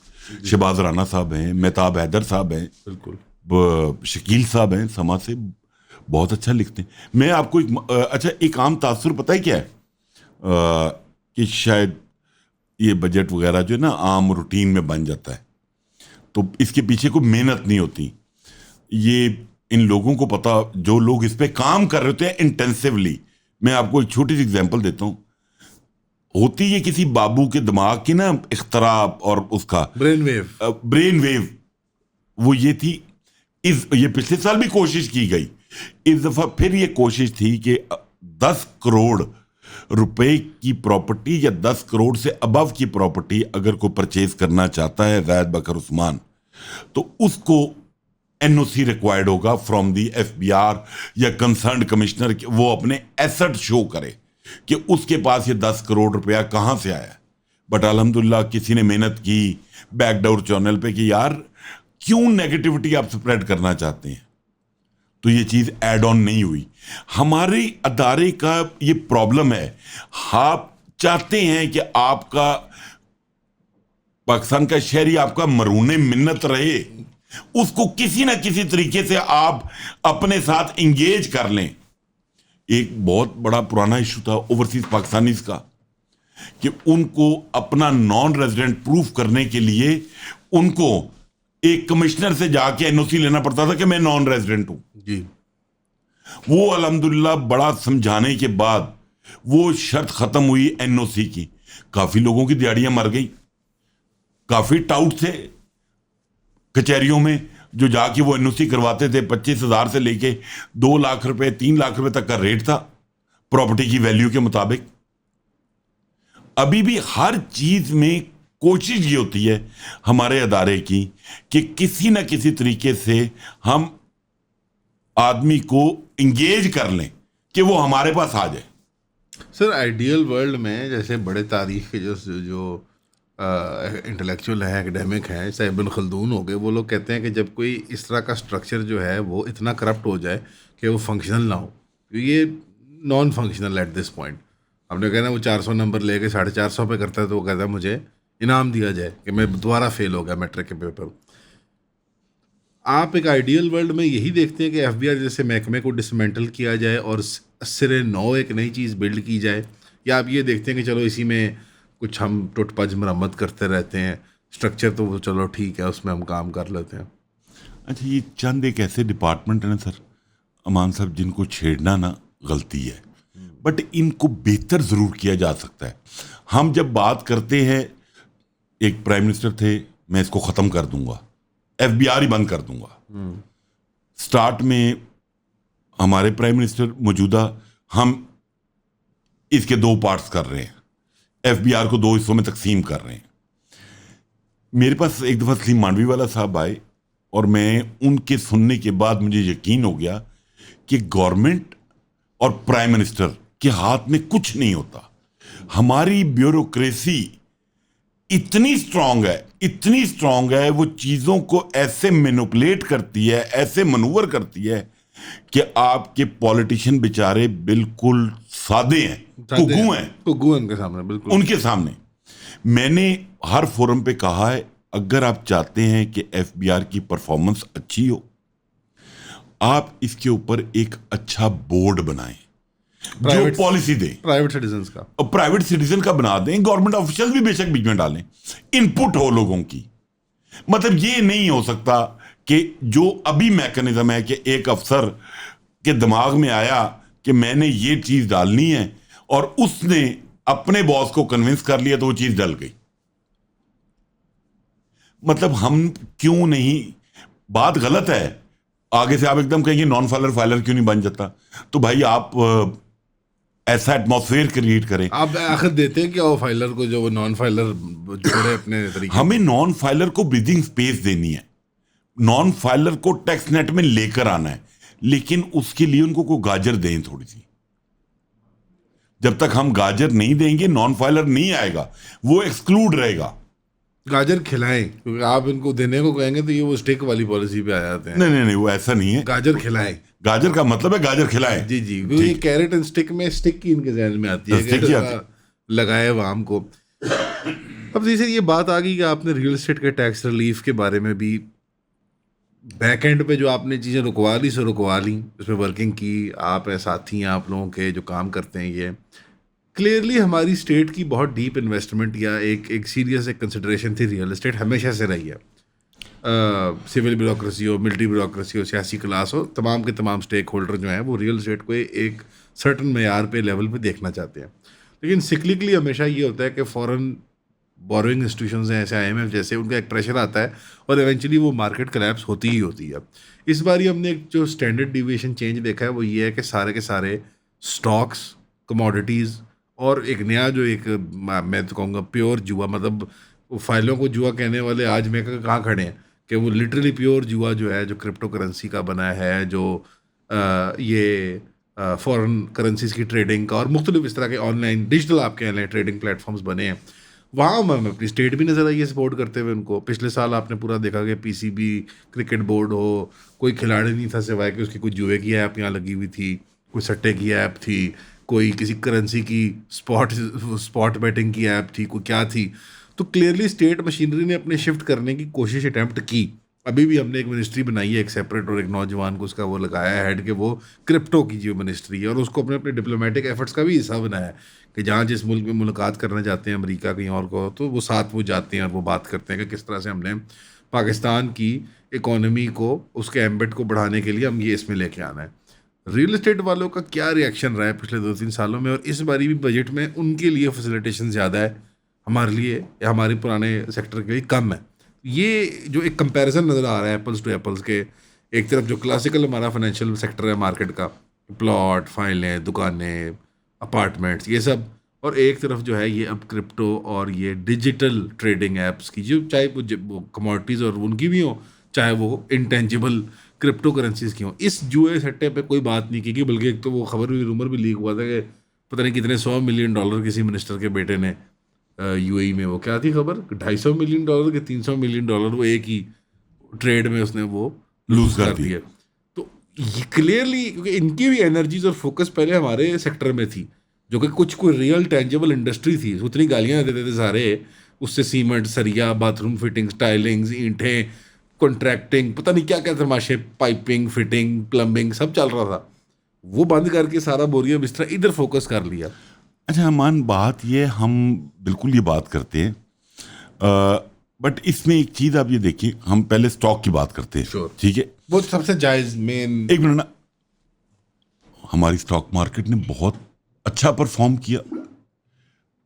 शहबाज राना साहब हैं, मेहताब हैदर साहब हैं, बिल्कुल शकील साहब हैं, समा से बहुत अच्छा लिखते हैं। मैं आपको एक आम तासुर पता है क्या है, कि शायद ये बजट वगैरह जो है ना आम रूटीन में बन जाता है, तो इसके पीछे कोई मेहनत नहीं होती, ये इन लोगों को पता, जो लोग इस पे काम कर रहे होते हैं इंटेंसिवली। मैं आपको एक छोटी सी एग्जांपल देता हूँ, होती ये किसी बाबू के दिमाग की ना इख्तराब और उसका ब्रेन वेव, वो ये थी, ये पिछले साल भी कोशिश की गई, इस दफा फिर ये कोशिश थी कि 10 करोड़ रुपए की प्रॉपर्टी या 10 करोड़ से अबव की प्रॉपर्टी अगर कोई परचेज करना चाहता है जायद बकर उस्मान, तो उसको एनओसी रिक्वायर्ड होगा फ्रॉम दी एफबीआर या कंसर्न कमिश्नर। वो अपने एसेट शो करे कि उसके पास ये 10 करोड़ रुपया कहाँ से आया। बट अल्हम्दुलिल्लाह किसी ने मेहनत की बैकडोर चैनल पे कि यार क्यों नेगेटिविटी आप स्प्रेड करना चाहते हैं, तो ये चीज़ ऐड ऑन नहीं हुई। हमारे अदारे का ये प्रॉब्लम है, आप चाहते हैं कि आपका पाकिस्तान का शहरी आपका मरूने मिन्नत रहे, उसको किसी ना किसी तरीके से आप अपने साथ इंगेज कर लें। एक बहुत बड़ा पुराना इशू था ओवरसीज पाकिस्तानीज का कि उनको अपना नॉन रेजिडेंट प्रूफ करने के लिए उनको एक कमिश्नर से जाके एनओसी लेना पड़ता था कि मैं नॉन रेजिडेंट हूं जी। वो अल्हम्दुलिल्लाह बड़ा समझाने के बाद वो शर्त खत्म हुई एनओसी की। काफी लोगों की दिहाड़ियां मर गई, काफी टाउट थे कचहरियों में जो जाके वो एनओसी करवाते थे। 25,000 से लेके 2 लाख रुपए 3 लाख रुपए तक का रेट था प्रॉपर्टी की वैल्यू के मुताबिक। अभी भी हर चीज में कोशिश ये होती है हमारे अदारे की कि किसी ना किसी तरीके से हम आदमी को इंगेज कर लें कि वो हमारे पास आ जाए। सर आइडियल वर्ल्ड में जैसे बड़े तारीख के जो इंटेलेक्चुअल हैं, एकेडमिक हैं, जैसे इब्न खल्दून हो गए, वो लोग कहते हैं कि जब कोई इस तरह का स्ट्रक्चर जो है वो इतना करप्ट हो जाए कि वो फंक्शनल ना हो, ये non functional at this point. आपने कहना वो 400 नंबर लेके 450 पे करता है तो वो कहता है मुझे इनाम दिया जाए कि मैं दोबारा फेल हो गया मैट्रिक के पेपर। आप एक आइडियल वर्ल्ड में यही देखते हैं कि एफबीआर जैसे महकमे को डिसमेंटल किया जाए और सिरे नौ एक नई चीज़ बिल्ड की जाए, या आप ये देखते हैं कि चलो इसी में कुछ हम टुटपज मरम्मत करते रहते हैं, स्ट्रक्चर तो वो चलो ठीक है उसमें हम काम कर लेते हैं। अच्छा, ये चंद एक ऐसे डिपार्टमेंट है ना सर अमान साहब जिनको छेड़ना ना गलती है, बट इनको बेहतर ज़रूर किया जा सकता है। हम जब बात करते हैं, एक प्राइम मिनिस्टर थे मैं इसको ख़त्म कर दूंगा, एफबीआर ही बंद कर दूंगा। स्टार्ट में हमारे प्राइम मिनिस्टर मौजूदा हम इसके 2 पार्ट्स कर रहे हैं, एफबीआर को 2 हिस्सों में तकसीम कर रहे हैं। मेरे पास एक दफ़ा सलीम मांडवी वाला साहब आए और मैं उनके सुनने के बाद मुझे यकीन हो गया कि गवर्नमेंट और प्राइम मिनिस्टर के हाथ में कुछ नहीं होता। हमारी ब्यूरोक्रेसी इतनी स्ट्रांग है, इतनी स्ट्रांग है, वो चीज़ों को ऐसे मैनिपुलेट करती है, ऐसे मनूवर करती है कि आपके पॉलिटिशियन बेचारे बिल्कुल सादे हैं, कुग्गू उनके सामने, बिल्कुल उनके सामने। मैंने हर फोरम पे कहा है अगर आप चाहते हैं कि एफबीआर की परफॉर्मेंस अच्छी हो, आप इसके ऊपर एक अच्छा बोर्ड बनाएं जो पॉलिसी दे, प्राइवेट सिटीजन्स का, और प्राइवेट सिटीजन का बना दें, गवर्नमेंट ऑफिशियल भी बेशक बीच में डालें, इनपुट हो लोगों की। मतलब ये नहीं हो सकता कि जो अभी मैकेनिज्म है कि एक अफसर के दिमाग में आया कि मैंने ये चीज डालनी है और उसने अपने बॉस को कन्विंस कर लिया तो वो चीज डल गई। मतलब हम क्यों नहीं, बात गलत है, आगे से आप एकदम कहेंगे नॉन फाइलर फाइलर क्यों नहीं बन जाता, तो भाई आप ऐसा एटमॉस्फेयर क्रिएट करें। आप आखिर देते हैं क्या वो फाइलर को जो वो नॉन फाइलर जोड़े अपने तरीके? हमें नॉन फाइलर को ब्रीदिंग स्पेस देनी है, नॉन फाइलर को टैक्स नेट में लेकर आना है, लेकिन उसके लिए उनको कोई गाजर दें थोड़ी सी। जब तक हम गाजर नहीं देंगे नॉन फाइलर नहीं आएगा, वो एक्सक्लूड रहेगा। गाजर खिलाएं, क्योंकि आप इनको देने को कहेंगे तो ये वो स्टिक वाली पॉलिसी पे आ जाते हैं। नहीं, वो ऐसा नहीं है। गाजर खिलाएं, गाजर का मतलब है गाजर खिलाएं। जी, ये कैरेट एंड स्टिक में स्टिक की इनके जहन में आती है कि लगाए वाम को। अब जैसे ये बात आ गई कि आपने रियल एस्टेट के टैक्स रिलीफ के बारे में भी बैक एंड पे जो आपने चीज़ें रुकवा ली सो रुकवा ली, उसमें वर्किंग की, आप साथी हैं आप लोगों के जो काम करते हैं। ये क्लियरली हमारी स्टेट की बहुत डीप इन्वेस्टमेंट या एक सीरियस एक कंसिडरेशन थी रियल एस्टेट हमेशा से रही है। सिविल ब्यूरोक्रेसी हो, मिलिट्री ब्यूरोक्रेसी हो, सियासी क्लास हो, तमाम के तमाम स्टेक होल्डर जो हैं वो रियल एस्टेट को एक सर्टन मेयार पे लेवल पे देखना चाहते हैं। लेकिन सिक्लिकली हमेशा ये होता है कि फॉरेन बोरोइंग इंस्टीट्यूशंस हैं ऐसे IMF जैसे, उनका एक प्रेशर आता है और इवेंचुअली वो मार्केट कोलैप्स होती ही होती है। इस बार ही हमने एक जो स्टैंडर्ड डिविएशन चेंज देखा है वो ये है कि सारे के सारे स्टॉक्स, कमोडिटीज़ और एक नया जो एक मैं तो कहूँगा प्योर जुआ, मतलब वो फाइलों को जुआ कहने वाले आज मैं कहाँ खड़े हैं कि वो लिटरली प्योर जुआ जो है, जो क्रिप्टो करेंसी का बना है, जो ये फॉरेन करेंसीज की ट्रेडिंग का और मुख्तलिफ इस तरह के ऑनलाइन डिजिटल आप कह लें ट्रेडिंग प्लेटफॉर्म्स बने हैं, वहाँ मैं अपनी स्टेट भी नज़र आई है सपोर्ट करते हुए उनको। पिछले साल आपने पूरा देखा कि पीसीबी क्रिकेट बोर्ड हो, कोई खिलाड़ी नहीं था सिवाय कि उसकी कोई जुए की ऐप यहाँ लगी हुई थी, कोई सट्टे की ऐप थी, कोई किसी करेंसी की स्पॉट बेटिंग की ऐप थी, कोई क्या थी। तो क्लियरली स्टेट मशीनरी ने अपने शिफ्ट करने की कोशिश अटैम्प्ट की। अभी भी हमने एक मिनिस्ट्री बनाई है एक सेपरेट, और एक नौजवान को उसका वो लगाया है हेड कि वो क्रिप्टो की जो मिनिस्ट्री है, और उसको अपने अपने डिप्लोमेटिक एफर्ट्स का भी हिस्सा बनाया है कि जहाँ जिस मुल्क में मुलाकात करने जाते हैं, अमेरिका कहीं और को, तो वो साथ वो जाते हैं और वो बात करते हैं कि किस तरह से हमने पाकिस्तान की इकोनॉमी को, उसके एम्बेट को बढ़ाने के लिए हम ये इसमें लेके आना है। रियल एस्टेट वालों का क्या रिएक्शन रहा है पिछले 2-3 सालों में, और इस बारी भी बजट में उनके लिए फैसिलिटेशन ज़्यादा है, हमारे लिए या हमारे पुराने सेक्टर के लिए कम है। ये जो एक कंपैरिजन नज़र आ रहा है एप्पल्स टू एप्पल्स के, एक तरफ जो क्लासिकल हमारा फाइनेंशियल सेक्टर है मार्केट का, प्लॉट, फाइलें, दुकानें, अपार्टमेंट्स, ये सब, और एक तरफ जो है ये अब क्रिप्टो और ये डिजिटल ट्रेडिंग एप्स की, जो चाहे वो कमोडिटीज़ और उनकी भी हो, चाहे वो इंटेंजिबल क्रिप्टो करेंसीज की हो। इस जुए सट्टे पे कोई बात नहीं की, बल्कि एक तो वो खबर भी, रूमर भी लीक हुआ था कि पता नहीं कितने $100 मिलियन किसी मिनिस्टर के बेटे ने यूएई में, वो क्या थी खबर, $250 मिलियन के $300 मिलियन वो एक ही ट्रेड में उसने वो लूज कर दिया। तो ये क्लियरली, क्योंकि इनकी भी एनर्जीज और फोकस पहले हमारे सेक्टर में थी, जो कि कुछ कोई रियल टेंजिबल इंडस्ट्री थी, उतनी गालियाँ देते थे सारे, उससे सीमेंट, सरिया, बाथरूम फिटिंग्स, टाइलिंग्स, ईंटें, कॉन्ट्रैक्टिंग, पता नहीं क्या क्या तमाशे, पाइपिंग, फिटिंग, प्लम्बिंग, सब चल रहा था। वो बंद करके सारा बोरिया बिस्तरा इधर फोकस कर लिया। अच्छा अमान, बात ये हम बिल्कुल ये बात करते हैं, बट इसमें एक चीज़ आप ये देखिए, हम पहले स्टॉक की बात करते हैं, Sure. ठीक है, वो सबसे जायज़ मेन। एक मिनट ना, हमारी स्टॉक मार्केट ने बहुत अच्छा परफॉर्म किया,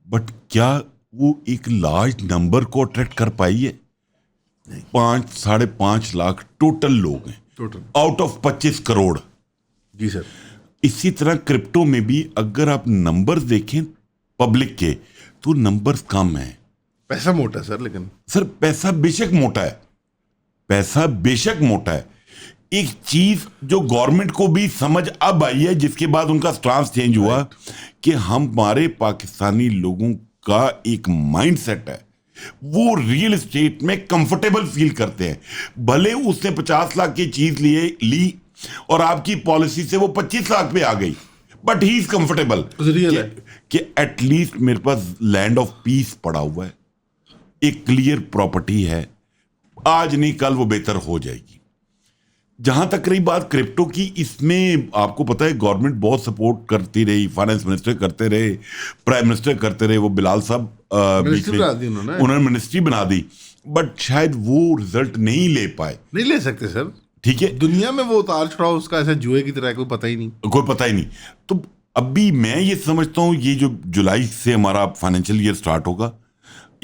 बट क्या वो एक लार्ज नंबर को अट्रैक्ट कर पाई है? 5-5.5 लाख टोटल लोग हैं, टोटल आउट ऑफ 25 करोड़। जी सर। इसी तरह क्रिप्टो में भी अगर आप नंबर्स देखें पब्लिक के, तो नंबर्स कम हैं। पैसा मोटा है सर, लेकिन सर पैसा बेशक मोटा है, पैसा बेशक मोटा है। एक चीज जो गवर्नमेंट को भी समझ अब आई है, जिसके बाद उनका स्टांस चेंज हुआ, कि हमारे पाकिस्तानी लोगों का एक माइंडसेट है, वो रियल एस्टेट में कंफर्टेबल फील करते हैं। भले उसने 50 लाख की चीज ली और आपकी पॉलिसी से वो 25 लाख पे आ गई, बट ही इज कंफर्टेबल कि एटलीस्ट मेरे पास लैंड ऑफ पीस पड़ा हुआ है, एक क्लियर प्रॉपर्टी है, आज नहीं कल वो बेहतर हो जाएगी। जहां तक रही बात क्रिप्टो की, इसमें आपको पता है गवर्नमेंट बहुत सपोर्ट करती रही, फाइनेंस मिनिस्टर करते रहे, प्राइम मिनिस्टर करते रहे, वो बिलाल साहब बीच में उन्होंने मिनिस्ट्री बना दी, बट शायद वो रिजल्ट नहीं ले पाए। नहीं ले सकते सर, ठीक है, दुनिया में वो उतार चढ़ाव उसका ऐसा जुए की तरह कोई पता ही नहीं। तो अभी मैं ये समझता हूं, ये जो जुलाई से हमारा फाइनेंशियल ईयर स्टार्ट होगा,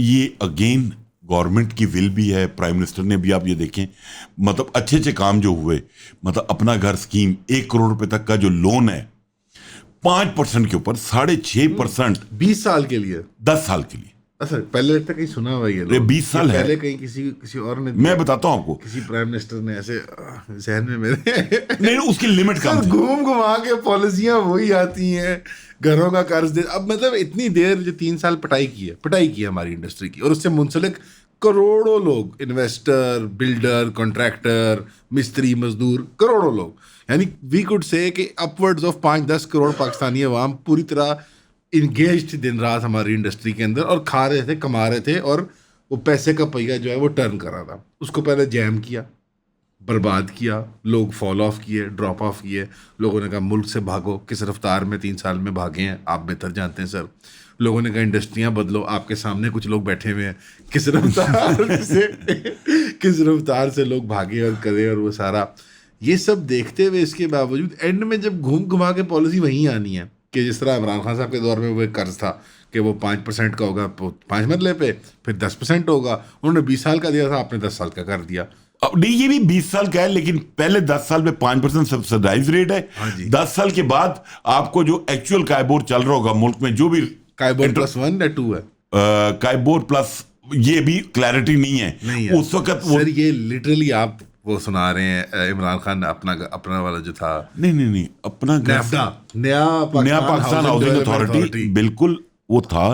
ये अगेन गवर्नमेंट की विल भी है, प्राइम मिनिस्टर ने भी, आप ये देखें, मतलब अच्छे काम जो हुए, मतलब अपना घर स्कीम 1 करोड़ रुपए तक का जो लोन है 5% के ऊपर 6.5% 20 साल के लिए, 10 साल के लिए। अच्छा, पहले तक कहीं सुना हुआ ये 20 साल है, पहले कहीं किसी और ने, मैं बताता हूं आपको, किसी प्राइम मिनिस्टर ने ऐसे जहन में मेरे नहीं, उसकी लिमिट कम थी। घूम घुमा के पॉलिसियां वही आती हैं, घरों का कर्ज दे। अब मतलब इतनी देर जो 3 साल पटाई की है हमारी इंडस्ट्री की, और उससे मुंसलिक करोड़ों लोग, इन्वेस्टर, बिल्डर, कॉन्ट्रैक्टर, मिस्त्री, मजदूर, करोड़ों लोग, यानी वी कुड से कि अपवर्ड्स ऑफ 5-10 करोड़ पाकिस्तानी अवाम पूरी तरह इंगेज्ड दिन रात हमारी इंडस्ट्री के अंदर, और खा रहे थे, कमा रहे थे, और वो पैसे का पहिया जो है वो टर्न कर रहा था। उसको पहले जैम किया, बर्बाद किया, लोग फॉल ऑफ किए, ड्रॉप ऑफ किए, लोगों ने कहा मुल्क से भागो, किस रफ्तार में 3 साल में भागे हैं आप बेहतर जानते हैं सर। लोगों ने कहा इंडस्ट्रियां बदलो, आपके सामने कुछ लोग बैठे हुए हैं, किस रफ्तार से लोग भागे और करे, और वो सारा ये सब देखते हुए इसके बावजूद एंड में जब घूम घुमा के पॉलिसी वहीं आनी है कि जिस तरह इमरान खान साहब के दौर में वो एक कर्ज था कि वो 5% का होगा, 5 मरले पे, फिर 10% होगा, उन्होंने 20 साल का दिया था, आपने 10 साल का कर दिया। नहीं, ये भी 20 साल का है, लेकिन पहले 10 साल में 5% सब्सिडाइज रेट है। 10 साल के बाद आपको जो एक्चुअल कायबोर चल रहा होगा मुल्क में, जो भी काइबोर +1 या 2 है? काइबोर प्लस ये भी क्लैरिटी नहीं है उस वक्त वो। सर ये लिटरली आप वो सुना रहे हैं इमरान खान अपना वाला जो था, नहीं अपना नैफडा, नया पाकिस्तान हाउसिंग अथॉरिटी, बिल्कुल वो था।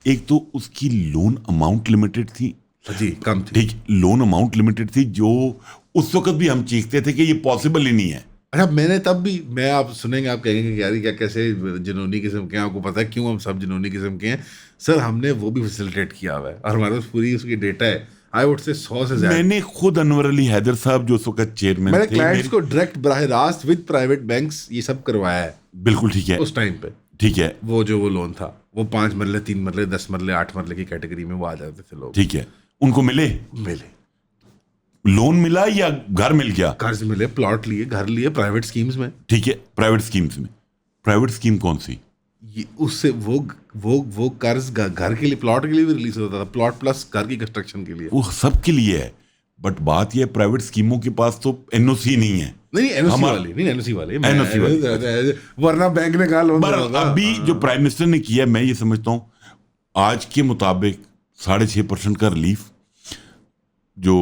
एक तो उसकी लोन अमाउंट लिमिटेड थी जी, कम थी, ठीक, लोन अमाउंट लिमिटेड थी, जो उस वक्त भी हम चीखते थे कि ये पॉसिबल ही नहीं है। अच्छा मैंने तब भी, मैं आप सुनेंगे आप कहेंगे कि यार क्या कैसे जुनूनी किस्म के हैं, आपको पता है क्यों हम सब जुनूनी किस्म के हैं सर, हमने वो भी फैसिलिटेट किया हुआ है और हमारे पास पूरी उसकी डेटा है, आई वुड से 100 से ज्यादा। मैंने खुद अनवर अली हैदर साहब जो उस वक्त चेयरमैन थे, मैंने क्लाइंट्स को डायरेक्ट बराह रास्त विद प्राइवेट बैंक्स ये सब करवाया है। बिल्कुल ठीक है, उस टाइम पे ठीक है, वो जो वो लोन था वो 5 मरले 3 मरले 10 मरले 8 मरले की कैटेगरी में वो आ जाते थे लोग। ठीक है, उनको मिले लोन मिला या घर मिल गया? कर्ज मिले, प्लॉट लिए, घर लिए, प्राइवेट स्कीम्स में। ठीक है, प्राइवेट स्कीम्स में। प्राइवेट स्कीम कौन सी? उससे वो कर्ज घर के लिए, प्लॉट के लिए भी रिलीज होता था, प्लॉट प्लस घर की कंस्ट्रक्शन के लिए। वो सबके लिए है, बट बात ये प्राइवेट स्कीमों के पास तो एनओसी नहीं है। नहीं एनओसी वाले वरना बैंक ने कहा लोन। अभी जो प्राइम मिनिस्टर ने किया, मैं ये समझता हूँ आज के मुताबिक 6.5% का रिलीफ जो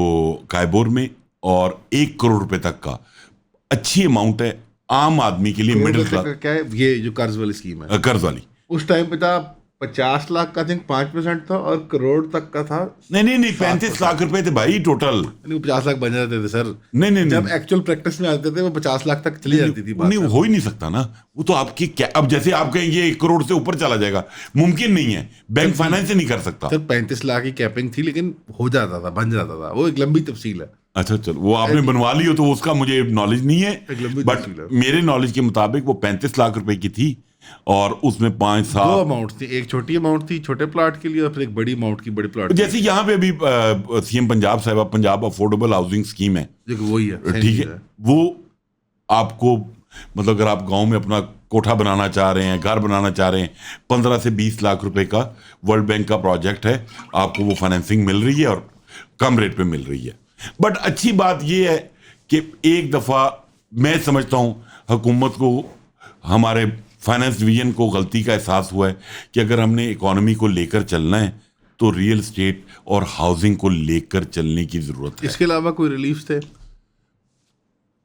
काइबोर में, और 1 करोड़ रुपए तक का अच्छी अमाउंट है आम आदमी के लिए, मिडिल क्लास। क्या है ये जो कर्ज वाली स्कीम है? कर्ज वाली उस टाइम पे था 50 लाख का, 5% था, और करोड़ तक का था। नहीं 35 लाख रुपए थे भाई टोटल। 50 लाख बन जाते थे सर। नहीं जब एक्चुअल प्रैक्टिस में आते थे वो 50 लाख तक चली जाती थी। नहीं हो ही नहीं सकता ना वो तो आपकी क्या, अब जैसे आप कहेंगे 1 करोड़ से ऊपर चला जाएगा, मुमकिन नहीं है, बैंक फाइनेंस ही नहीं कर सकता। सर 35 लाख की कैपिंग थी, लेकिन हो जाता था, बन जाता था, वो एक लंबी तफसील है। अच्छा चलो, वो आपने बनवा ली हो तो उसका मुझे नॉलेज नहीं है, बट मेरे नॉलेज के मुताबिक वो 35 लाख रुपए की थी, और उसमें 5-7 दो अमाउंट थी, एक छोटी अमाउंट थी छोटे प्लॉट के लिए, और फिर एक बड़ी अमाउंट की बड़ी प्लॉट। जैसे यहाँ पे अभी सीएम पंजाब साहब, पंजाब अफोर्डेबल हाउसिंग स्कीम है, वही है, ठीक है। वो आपको मतलब अगर आप गांव में अपना कोठा बनाना चाह रहे हैं, घर बनाना चाह रहे हैं, 15 से 20 लाख रुपए का वर्ल्ड बैंक का प्रोजेक्ट है, आपको वो फाइनेंसिंग मिल रही है और कम रेट पे मिल रही है। बट अच्छी बात यह है कि एक दफा मैं समझता हूं हुकूमत को, हमारे फाइनेंस डिवीजन को गलती का एहसास हुआ है कि अगर हमने इकोनॉमी को लेकर चलना है तो रियल एस्टेट और हाउसिंग को लेकर चलने की जरूरत है। इसके अलावा कोई रिलीफ थे?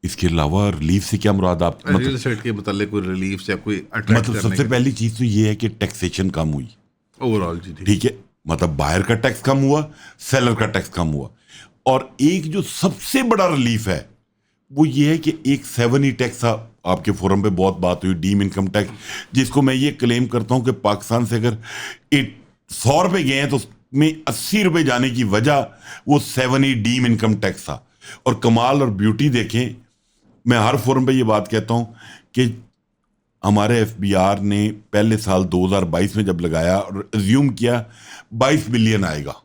इसके अलावा रिलीफ से क्या मुराद आप, रियल एस्टेट के मतलब कोई रिलीफ या कोई मतलब सबसे पहली चीज तो ये है कि टैक्सेशन कम हुई ओवरऑल जी, ठीक है, मतलब बायर का टैक्स कम हुआ, सेलर का टैक्स कम हुआ। और एक जो सबसे बड़ा रिलीफ है वो ये है कि एक 7E टैक्स था, आपके फोरम पे बहुत बात हुई, डीम इनकम टैक्स, जिसको मैं ये क्लेम करता हूं कि पाकिस्तान से अगर 100 रुपए गए हैं तो उसमें 80 रुपए जाने की वजह वो 7E डीम इनकम टैक्स था। और कमाल और ब्यूटी देखें, मैं हर फोरम पे ये बात कहता हूं कि हमारे FBR ने पहले साल 2022 में जब लगाया और अज्यूम किया 22 बिलियन आएगा,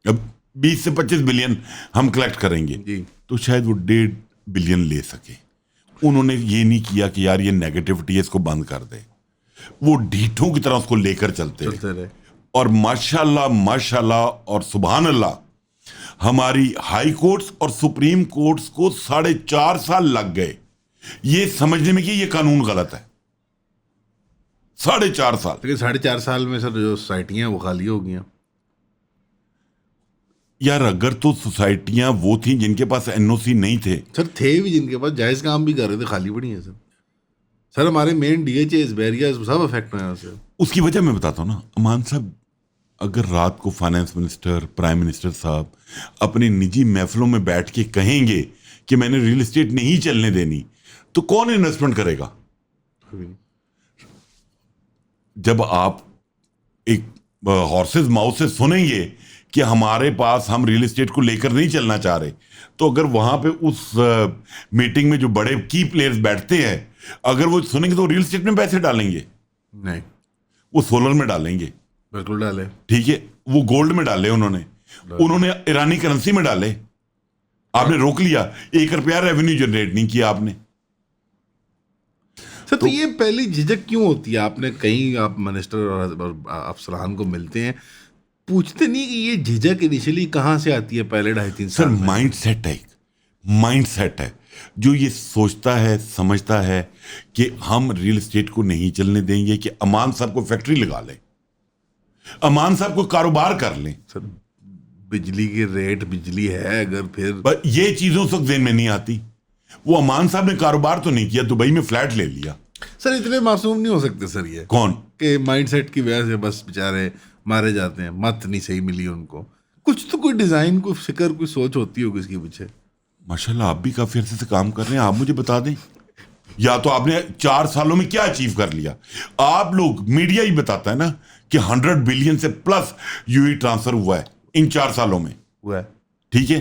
अब 20 से 25 बिलियन हम कलेक्ट करेंगे जी, तो शायद वो 1.5 बिलियन ले सके। उन्होंने ये नहीं किया कि यार ये नेगेटिविटी है इसको बंद कर दे, वो ढीठों की तरह उसको लेकर चलते रहे। और माशाल्लाह और सुभान अल्लाह, हमारी हाई कोर्ट्स और सुप्रीम कोर्ट्स को 4.5 साल लग गए ये समझने में कि ये कानून गलत है। 4.5 साल। लेकिन 4.5 साल में सर जो सोसाइटियां वो खाली हो गई हैं यार। अगर तो सोसाइटियां वो थी जिनके पास NOC नहीं थे, सर थे भी जिनके पास जायज काम भी कर रहे थे, खाली पड़ी हैं सर हमारे मेन DHAs बैरियर्स सब अफेक्ट हुए हैं उससे। उसकी वजह मैं बताता हूँ ना अमान साहब, अगर रात को फाइनेंस मिनिस्टर, प्राइम मिनिस्टर साहब अपनी निजी महफिलों में बैठ के कहेंगे कि मैंने रियल एस्टेट नहीं चलने देनी, तो कौन इन्वेस्टमेंट करेगा? जब आप एक हॉर्सेस माउथ से सुनेंगे कि हमारे पास, हम रियल एस्टेट को लेकर नहीं चलना चाह रहे, तो अगर वहां पे उस मीटिंग में जो बड़े की प्लेयर्स बैठते हैं, अगर वो सुनेंगे तो रियल एस्टेट में पैसे डालेंगे नहीं, वो सोलर में डालेंगे, बिल्कुल डाले, ठीक है, वो गोल्ड में डाले, उन्होंने ईरानी करेंसी में डाले, आपने रोक लिया, 1 रुपया रेवेन्यू जनरेट नहीं किया आपने। सर तो ये पहली झिझक क्यों होती है? आपने कहीं आप मिनिस्टर और अफसरान को मिलते हैं, पूछते नहीं कि ये झिझक इनिशियली कहाँ से आती है पहले 2.5-3 साल? सर माइंड सेट है, माइंड सेट है जो ये सोचता है, समझता है कि हम रियल एस्टेट को नहीं चलने देंगे, कि अमान साहब को फैक्ट्री लगा ले, अमान साहब को कारोबार कर लें। सर बिजली के रेट, बिजली है अगर, फिर पर ये चीजों से जेन में नहीं आती। वो अमान साहब ने कारोबार तो नहीं किया, दुबई में फ्लैट ले लिया। सर इतने मासूम नहीं हो सकते सर ये, कौन? के माइंडसेट की वजह से बस बेचारे मारे जाते हैं, मत नहीं सही मिली उनको। कुछ तो कोई डिजाइन, कोई फिक्र, कोई सोच होती होगी इसके पीछे। माशाल्लाह आप भी काफी अरसे से काम कर रहे हैं, आप मुझे बता दें, या तो आपने 4 सालों में क्या अचीव कर लिया। आप लोग, मीडिया ही बताता है ना कि 100 बिलियन से प्लस यूई ट्रांसफर हुआ है इन 4 सालों में, हुआ है। ठीक है?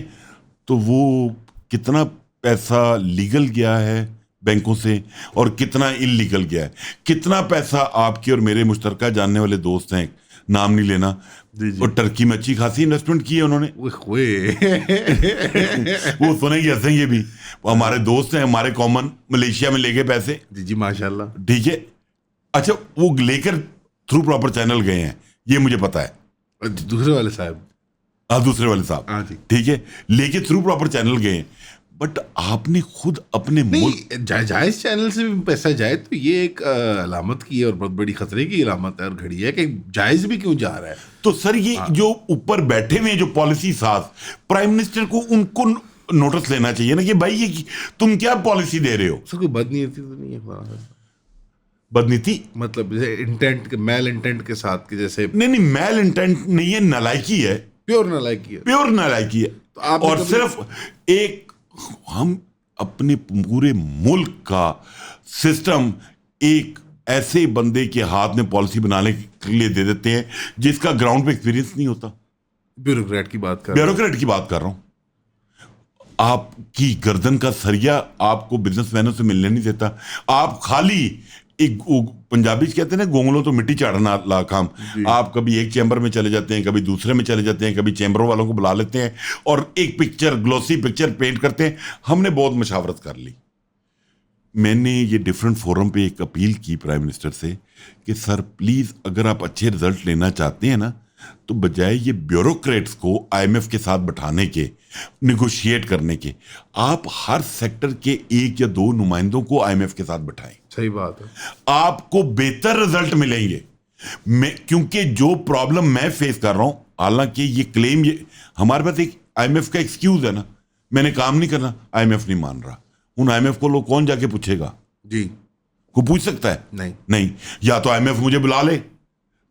तो वो कितना पैसा लीगल गया है बैंकों से और कितना इलीगल गया है? कितना पैसा आपके और मेरे मुश्तरका जानने वाले दोस्त हैं, नाम नहीं लेना, जी जी। और टर्की में अच्छी खासी इन्वेस्टमेंट की है उन्होंने। वो सुनेंगे, हंसेंगे भी। वो हमारे दोस्त हैं, हमारे कॉमन, मलेशिया में ले गए पैसे। जी जी माशाल्लाह। ठीक है, अच्छा वो लेकर थ्रू प्रॉपर चैनल गए हैं, ये मुझे पता है। और दूसरे वाले साहब, हाँ दूसरे वाले साहब, हाँ जी। ठीक है, लेके थ्रू प्रॉपर चैनल गए हैं। बट आपने खुद अपने मुल्क, नहीं, जायज चैनल से भी पैसा जाए तो ये एक अलामत की है और बहुत बड़ी खतरे की अलामत है और घड़ी है कि जायज भी क्यों जा रहा है। तो सर ये जो ऊपर बैठे हुए हैं जो पॉलिसी साज, प्राइम मिनिस्टर को उनको नोटिस लेना चाहिए ना कि भाई ये तुम क्या पॉलिसी दे रहे हो। सर कोई बदनीयती तो नहीं है? बदनीति मतलब जैसे इंटेंट, मैल इंटेंट के साथ, के जैसे नहीं नहीं, मैल इंटेंट नहीं है, नालायकी है, प्योर नालायकी है। प्योर नालायकी है। तो आपने और कभी- सिर्फ एक, हम अपने पूरे मुल्क का सिस्टम एक ऐसे बंदे के हाथ में पॉलिसी बनाने के लिए दे देते हैं जिसका ग्राउंड पे एक्सपीरियंस नहीं होता। ब्यूरोक्रेट की बात कर रहे हैं। ब्यूरोक्रेट की बात कर रहा हूं। आपकी गर्दन का सरिया आपको बिजनेसमैनों से मिलने नहीं देता। आप खाली एक, पंजाबी कहते हैं ना, गोंगलों तो मिट्टी चाड़ना ला काम। आप कभी एक चैम्बर में चले जाते हैं, कभी दूसरे में चले जाते हैं, कभी चैम्बर वालों को बुला लेते हैं और एक पिक्चर, ग्लोसी पिक्चर पेंट करते हैं। हमने बहुत मशावरत कर ली। मैंने ये डिफरेंट फोरम पे एक अपील की प्राइम मिनिस्टर से कि सर प्लीज, अगर आप अच्छे रिजल्ट लेना चाहते हैं ना, तो बजाय ये ब्यूरोक्रेट्स को आईएमएफ के साथ बैठाने के, निगोशिएट करने के, आप हर सेक्टर के 1 या 2 नुमाइंदों को आईएमएफ के साथ बैठाएं। सही बात है। आपको बेहतर रिजल्ट मिलेंगे। क्योंकि जो प्रॉब्लम मैं फेस कर रहा हूं, हालांकि ये क्लेम, ये हमारे पास एक आईएमएफ का एक्सक्यूज है ना, मैंने काम नहीं करना, आईएमएफ नहीं मान रहा। उन आईएमएफ को लोग कौन जाके पूछेगा? जी। को पूछ सकता है? नहीं नहीं, या तो आईएमएफ मुझे बुला ले,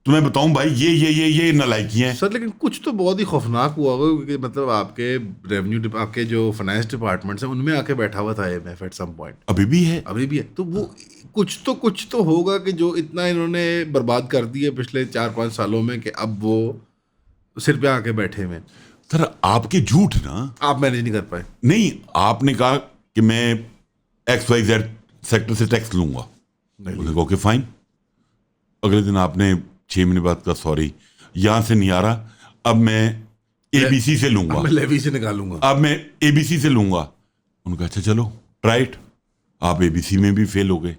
तो मैं बताऊं भाई ये नालायकी हैं। सर, लेकिन कुछ तो बहुत ही खौफनाक हुआ होगा, क्योंकि मतलब आपके रेवेन्यू, आपके जो फाइनेंस डिपार्टमेंट्स हैं उनमें आके बैठा हुआ था आईएमएफ एट सम पॉइंट। अभी भी है। अभी भी है। तो वो कुछ तो होगा कि जो इतना इन्होंने बर्बाद कर दिया पिछले 4-5 सालों में, कि अब वो सिर पे आके बैठे हुए हैं। सर आपके झूठ ना, आप मैनेज नहीं कर पाए। नहीं, आपने कहा कि मैं XYZ सेक्टर से टैक्स लूंगा, ओके फाइन। अगले दिन आपने 6 महीने बाद का सॉरी, यहां से नहीं आ रहा, अब मैं ABC से लूंगा, मैं लेवी से निकालूंगा। अब मैं ABC से लूंगा। उनका अच्छा चलो राइट, आप ABC में भी फेल हो गए।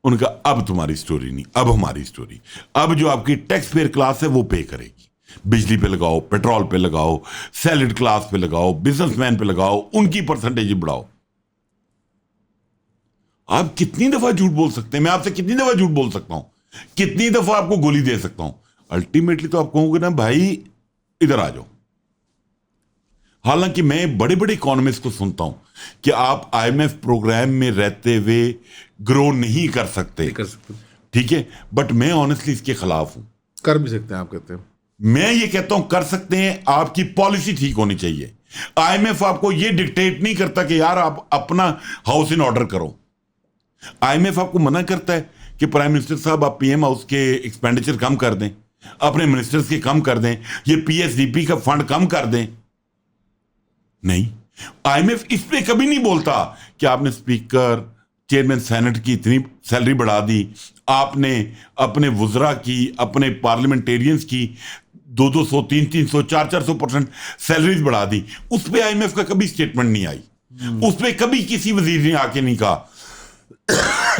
उनका अब तुम्हारी स्टोरी नहीं, अब हमारी स्टोरी। अब जो आपकी टैक्स पेयर क्लास है वो पे करेगी। बिजली पे लगाओ, पेट्रोल पे लगाओ, सैलरी क्लास पे लगाओ, बिजनेसमैन पे लगाओ, उनकी परसेंटेज बढ़ाओ। आप कितनी दफा झूठ बोल सकते हैं? मैं आपसे कितनी दफा झूठ बोल सकता हूं? कितनी दफा आपको गोली दे सकता हूं? अल्टीमेटली तो आप कहोगे ना भाई इधर आ जाओ। हालांकि मैं बड़े बड़े इकोनॉमिस्ट को सुनता हूं कि आप आईएमएफ प्रोग्राम में रहते हुए ग्रो नहीं कर सकते, कर सकते, ठीक है, बट मैं ऑनेस्टली इसके खिलाफ हूं। कर भी सकते हैं, आप कहते हैं। मैं ये कहता हूं कर सकते हैं, आपकी पॉलिसी ठीक होनी चाहिए। आईएमएफ आपको ये डिक्टेट नहीं करता कि यार आप अपना हाउस इन ऑर्डर करो। आईएमएफ आपको मना करता है कि प्राइम मिनिस्टर साहब आप पीएम हाउस के एक्सपेंडिचर कम कर दें, अपने मिनिस्टर्स के कम कर दें, ये पीएसडीपी का फंड कम कर दें। नहीं, आईएमएफ इस पे कभी नहीं बोलता कि आपने स्पीकर, चेयरमैन सेनेट की इतनी सैलरी बढ़ा दी, आपने अपने वुजरा की, अपने पार्लियामेंटेरियंस की 200, 300, 400% सैलरीज बढ़ा दी। उस पे आईएमएफ का कभी स्टेटमेंट नहीं आई। उस पे कभी किसी वजीर ने आके नहीं कहा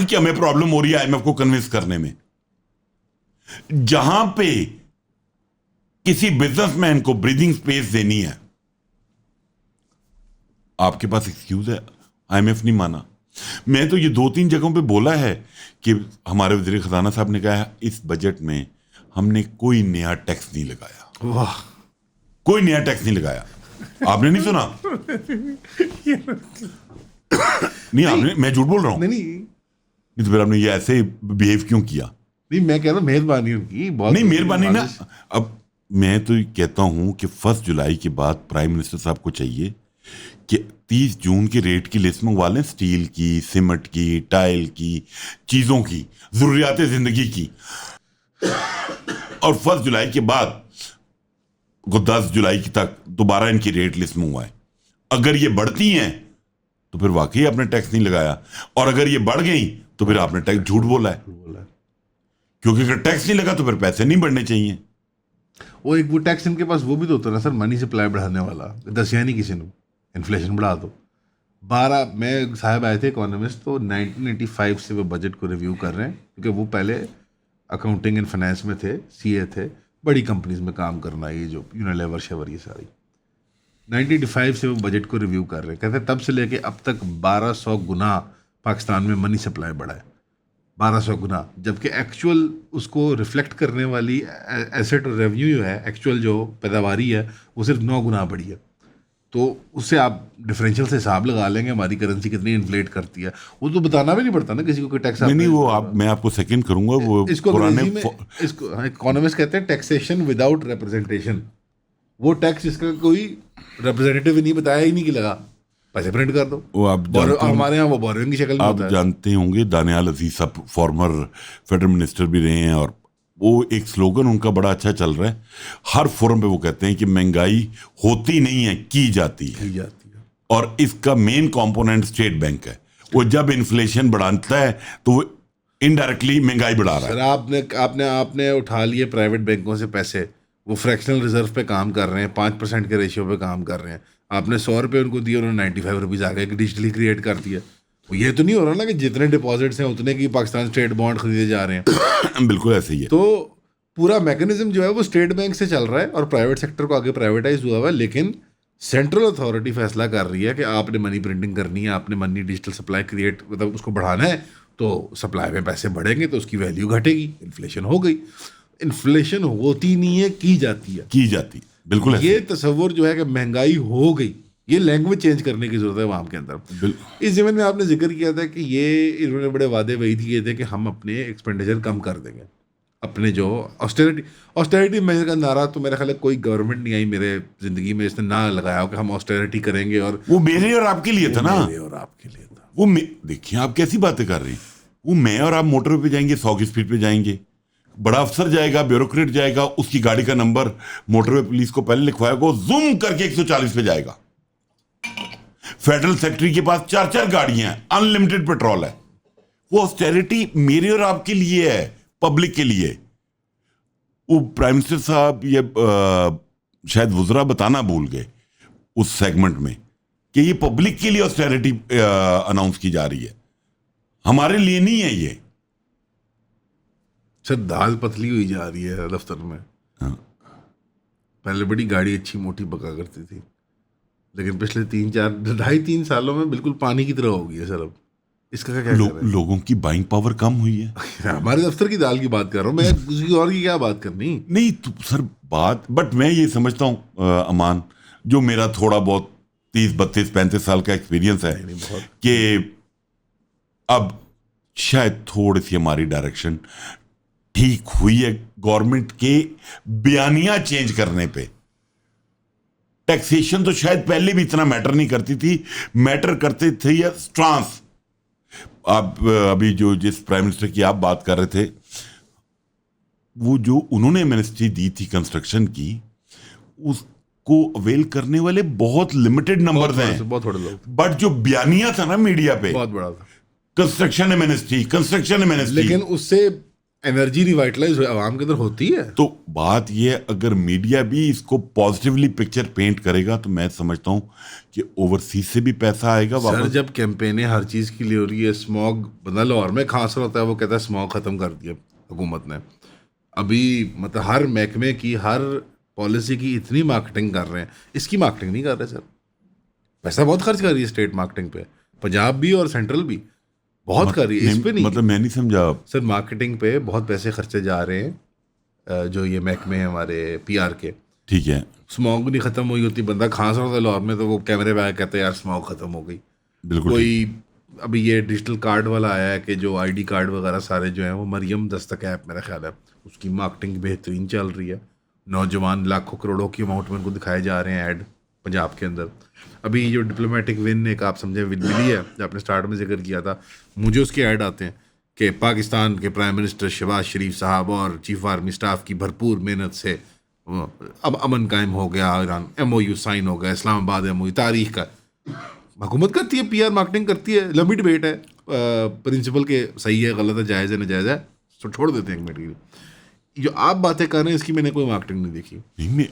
कि हमें प्रॉब्लम हो रही है आईएमएफ को कन्विंस करने में। जहां पे किसी बिजनेसमैन को ब्रीदिंग स्पेस देनी है, आपके पास एक्सक्यूज है, आईएमएफ नहीं माना। मैं तो ये 2-3 जगहों पे बोला है कि हमारे वज़ीर ख़ज़ाना साहब ने कहा है इस बजट में हमने कोई नया टैक्स नहीं लगाया, वाह, कोई नया टैक्स नहीं लगाया। आपने नहीं सुना? नहीं आपने, मैं झूठ बोल रहा हूँ? नहीं तो फिर आपने ये ऐसे बिहेव क्यों किया? नहीं, मैं कह रहा हूँ मेहरबानी उनकी बहुत। नहीं मेहरबानी ना, अब मैं तो कहता हूं कि 1 जुलाई के बाद प्राइम मिनिस्टर साहब को चाहिए कि 30 जून की रेट की लिस्ट मंगवा लें, स्टील की, सीमेंट की, टाइल की, चीज़ों की, ज़रूरियात ज़िंदगी की, और 1 जुलाई के बाद 10 जुलाई की तक दोबारा इनकी रेट लिस्ट मंगवाएं। अगर ये बढ़ती हैं तो फिर वाकई आपने टैक्स नहीं लगाया, और अगर ये बढ़ गई तो फिर आपने टैक्स झूठ बोला है, क्योंकि अगर टैक्स नहीं लगा तो फिर पैसे नहीं बढ़ने चाहिए। वो एक वो टैक्स इनके पास वो भी तो होता है ना सर, मनी सप्लाई बढ़ाने वाला। दसिया नहीं किसी ने, इन्फ्लेशन बढ़ा दो। 12 में साहब आए थे इकोनॉमिस्ट, तो 1985 से वो बजट को रिव्यू कर रहे हैं, क्योंकि वो पहले अकाउंटिंग एंड फाइनेंस में थे, सीए थे, बड़ी कंपनीज में काम करना, ये जो यूनिलीवर शेवर ये सारी। 1985 से वो बजट को रिव्यू कर रहे हैं, कहते हैं तब से लेके अब तक 1200 गुना पाकिस्तान में मनी सप्लाई बढ़ा है, 1200 गुना। जबकि एक्चुअल उसको रिफ्लेक्ट करने वाली एसेट और रेवेन्यू है, एक्चुअल जो पैदावारी है, वो सिर्फ 9 गुना बढ़ी है। तो उससे आप डिफरेंशियल से हिसाब लगा लेंगे हमारी करेंसी कितनी इन्फ्लेट करती है। वो तो बताना भी नहीं पड़ता ना किसी को कि टैक्स। नहीं वो आप, मैं आपको सेकंड करूंगा वो इसको पुराने अंग्रेजी में इसको इकोनॉमिस्ट कहते हैं टैक्सेशन विदाउट रिप्रेजेंटेशन। वो टैक्स जिसका कोई रिप्रेजेंटेटिव नहीं बताया ही नहीं कि लगा, पैसे प्रिंट कर दो। वो आप हमारे यहाँ वो बोरोइंग की शक्ल में आप जानते होंगे, दानियाल अजीज साहब फॉर्मर फेडरल मिनिस्टर भी रहे हैं, और वो एक स्लोगन उनका बड़ा अच्छा चल रहा है हर फोरम पे। वो कहते हैं कि महंगाई होती नहीं है, की जाती है, और इसका मेन कंपोनेंट स्टेट बैंक है। वो जब इन्फ्लेशन बढ़ाता है तो वो इनडायरेक्टली महंगाई बढ़ा रहा है। सर आपने उठा लिए प्राइवेट बैंकों से पैसे, वो फ्रैक्शनल रिजर्व पे काम कर रहे हैं, 5% के रेशियो पे काम कर रहे हैं। आपने 100 रुपये उनको दिए, उन्होंने 95 रुपीज़ आगे डिजिटली क्रिएट कर दिया। ये तो नहीं हो रहा ना कि जितने डिपॉजिट्स हैं उतने की पाकिस्तान स्टेट बॉन्ड खरीदे जा रहे हैं। बिल्कुल ऐसे ही है। तो पूरा मैकेनिज्म जो है वो स्टेट बैंक से चल रहा है, और प्राइवेट सेक्टर को आगे प्राइवेटाइज हुआ हुआ है। लेकिन सेंट्रल अथॉरिटी फैसला कर रही है कि आपने मनी प्रिंटिंग करनी है, आपने मनी डिजिटल सप्लाई क्रिएट, मतलब उसको बढ़ाना है, तो सप्लाई में पैसे बढ़ेंगे तो उसकी वैल्यू घटेगी, इन्फ्लेशन हो गई। इन्फ्लेशन होती नहीं है, की जाती। बिल्कुल ये तस्वुर जो है कि महंगाई हो गई, ये लैंग्वेज चेंज करने की जरूरत है वहाँ के अंदर। इस ज़मीन में आपने जिक्र किया था कि ये इन्होंने बड़े वादे वही किए थे कि हम अपने एक्सपेंडिचर कम कर देंगे, अपने जो ऑस्टेरिटी मेजर का नारा तो मेरा ख्याल है कोई गवर्नमेंट नहीं आई मेरे ज़िंदगी में इसने ना लगाया हो कि हम ऑस्टेरिटी करेंगे। और वो मेरे और आपके लिए था ना, मेरे और आपके लिए था वो। देखिए आप कैसी बातें कर रही हैं। वो मैं और आप मोटर पे जाएंगे, 100 की स्पीड पे जाएंगे, बड़ा अफसर जाएगा, ब्यूरोक्रेट जाएगा, उसकी गाड़ी का नंबर मोटरवे पुलिस को पहले लिखवाएगा, वो जूम करके 140 पे जाएगा। फेडरल सेक्रेटरी के पास 4-4 गाड़ियां हैं, अनलिमिटेड पेट्रोल है। वो ऑस्टेरिटी मेरे और आपके लिए है, पब्लिक के लिए। वो प्राइम मिनिस्टर साहब ये शायद वुजरा बताना भूल गए उस सेगमेंट में कि ये पब्लिक के लिए ऑस्टेरिटी अनाउंस की जा रही है, हमारे लिए नहीं है ये। सर दाल पतली हुई जा रही है दफ्तर में। हाँ। पहले बड़ी गाड़ी अच्छी मोटी पका करती थी, लेकिन पिछले 2.5-3 सालों में बिल्कुल पानी की तरह हो गई है सर। अब इसका क्या लोगों की बाइंग पावर कम हुई है। हमारे दफ्तर की दाल की बात कर रहा हूँ मैं, किसी और की क्या बात करनी। नहीं तो सर बट मैं ये समझता हूँ अमान, जो मेरा थोड़ा बहुत 30-32-35 साल का एक्सपीरियंस है, कि अब शायद थोड़ी सी हमारी डायरेक्शन ठीक हुई है गवर्नमेंट के बयानियां चेंज करने पे। टैक्सेशन तो शायद पहले भी इतना मैटर नहीं करती थी, मैटर करते थे या स्ट्रांस। आप अभी जिस प्राइम मिनिस्टर की आप बात कर रहे थे, वो जो उन्होंने मिनिस्ट्री दी थी कंस्ट्रक्शन की, उसको अवेल करने वाले बहुत लिमिटेड नंबर्स हैं, बहुत थोड़े लोग। बट जो बयानिया था ना मीडिया पे, बहुत बड़ा था, कंस्ट्रक्शन मिनिस्ट्री। लेकिन उससे एनर्जी रिवाइटलाइज आवाम के अंदर होती है। तो बात ये, अगर मीडिया भी इसको पॉजिटिवली पिक्चर पेंट करेगा तो मैं समझता हूं कि ओवरसीज से भी पैसा आएगा वापस। सर जब कैंपेनें हर चीज़ के लिए हो रही है, स्मॉग बंदा लाहौर में खांस रहा होता है, वो कहता है स्मॉग ख़त्म कर दिया हुकूमत ने। अभी मतलब हर महकमे की, हर पॉलिसी की इतनी मार्केटिंग कर रहे हैं, इसकी मार्केटिंग नहीं कर रहे सर। पैसा बहुत खर्च कर रही है स्टेट मार्केटिंग पे, पंजाब भी और सेंट्रल भी बहुत कर रही है, इस पे नहीं। मतलब मैं नहीं समझा सर मार्केटिंग पे बहुत पैसे खर्चे जा रहे हैं जो ये महकमे हैं हमारे PR के, ठीक है, स्मॉग नहीं ख़त्म हुई होती, बंदा खांस रहा था लाहौर में तो वो कैमरे पे आके कहते हैं यार स्मॉग ख़त्म हो गई। बिल्कुल कोई अभी ये डिजिटल कार्ड वाला आया है कि जो ID कार्ड वगैरह सारे जो हैं वो मरियम दस्तक ऐप मेरा ख्याल है उसकी मार्केटिंग बेहतरीन चल रही है। नौजवान लाखों करोड़ों की अमाउंट में उनको दिखाए जा रहे हैं ऐड पंजाब के अंदर। अभी जो डिप्लोमेटिक विन एक आप समझे विन मिली है जो आपने स्टार्ट में जिक्र किया था, मुझे उसके ऐड आते हैं कि पाकिस्तान के प्राइम मिनिस्टर शहबाज शरीफ साहब और चीफ आर्मी स्टाफ की भरपूर मेहनत से अब अमन कायम हो गया, ईरान MOU साइन हो गया, इस्लामाबाद MOU तारीख का। हुकूमत करती है PR मार्केटिंग करती है, लंबी डिबेट है प्रिंसिपल के सही है गलत है जायज़ है नाजायज़ है, तो छोड़ देते हैं एक मिनट के लिए। जो आप बातें कर रहे हैं इसकी मैंने कोई मार्केटिंग नहीं देखी। नहीं,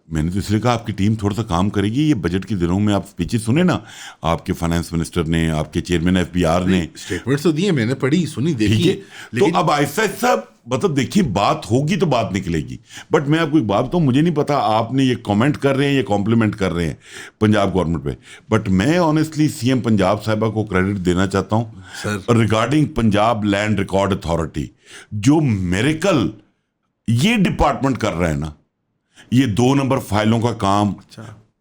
मैंने तो इसलिए कहा आपकी टीम थोड़ा सा काम करेगी। ये बजट के दिनों में आप स्पीचेस सुने ना, आपके फाइनेंस मिनिस्टर ने, आपके चेयरमैन FBR ने स्टेटमेंट्स तो दिए, मैंने पढ़ी सुनी देखी, ठीक है। तो अब ऐसा ऐसा मतलब देखिए बात होगी तो बात निकलेगी। बट मैं आपको एक बात बताऊं, मुझे नहीं पता आपने ये कमेंट कर रहे हैं ये कॉम्प्लीमेंट कर रहे हैं पंजाब गवर्नमेंट पे, बट मैं ऑनेस्टली CM पंजाब साहिबा को क्रेडिट देना चाहता हूं regarding Punjab land record authority. जो मेरेकल ये डिपार्टमेंट कर रहा है ना, ये 2 नंबर फाइलों का काम,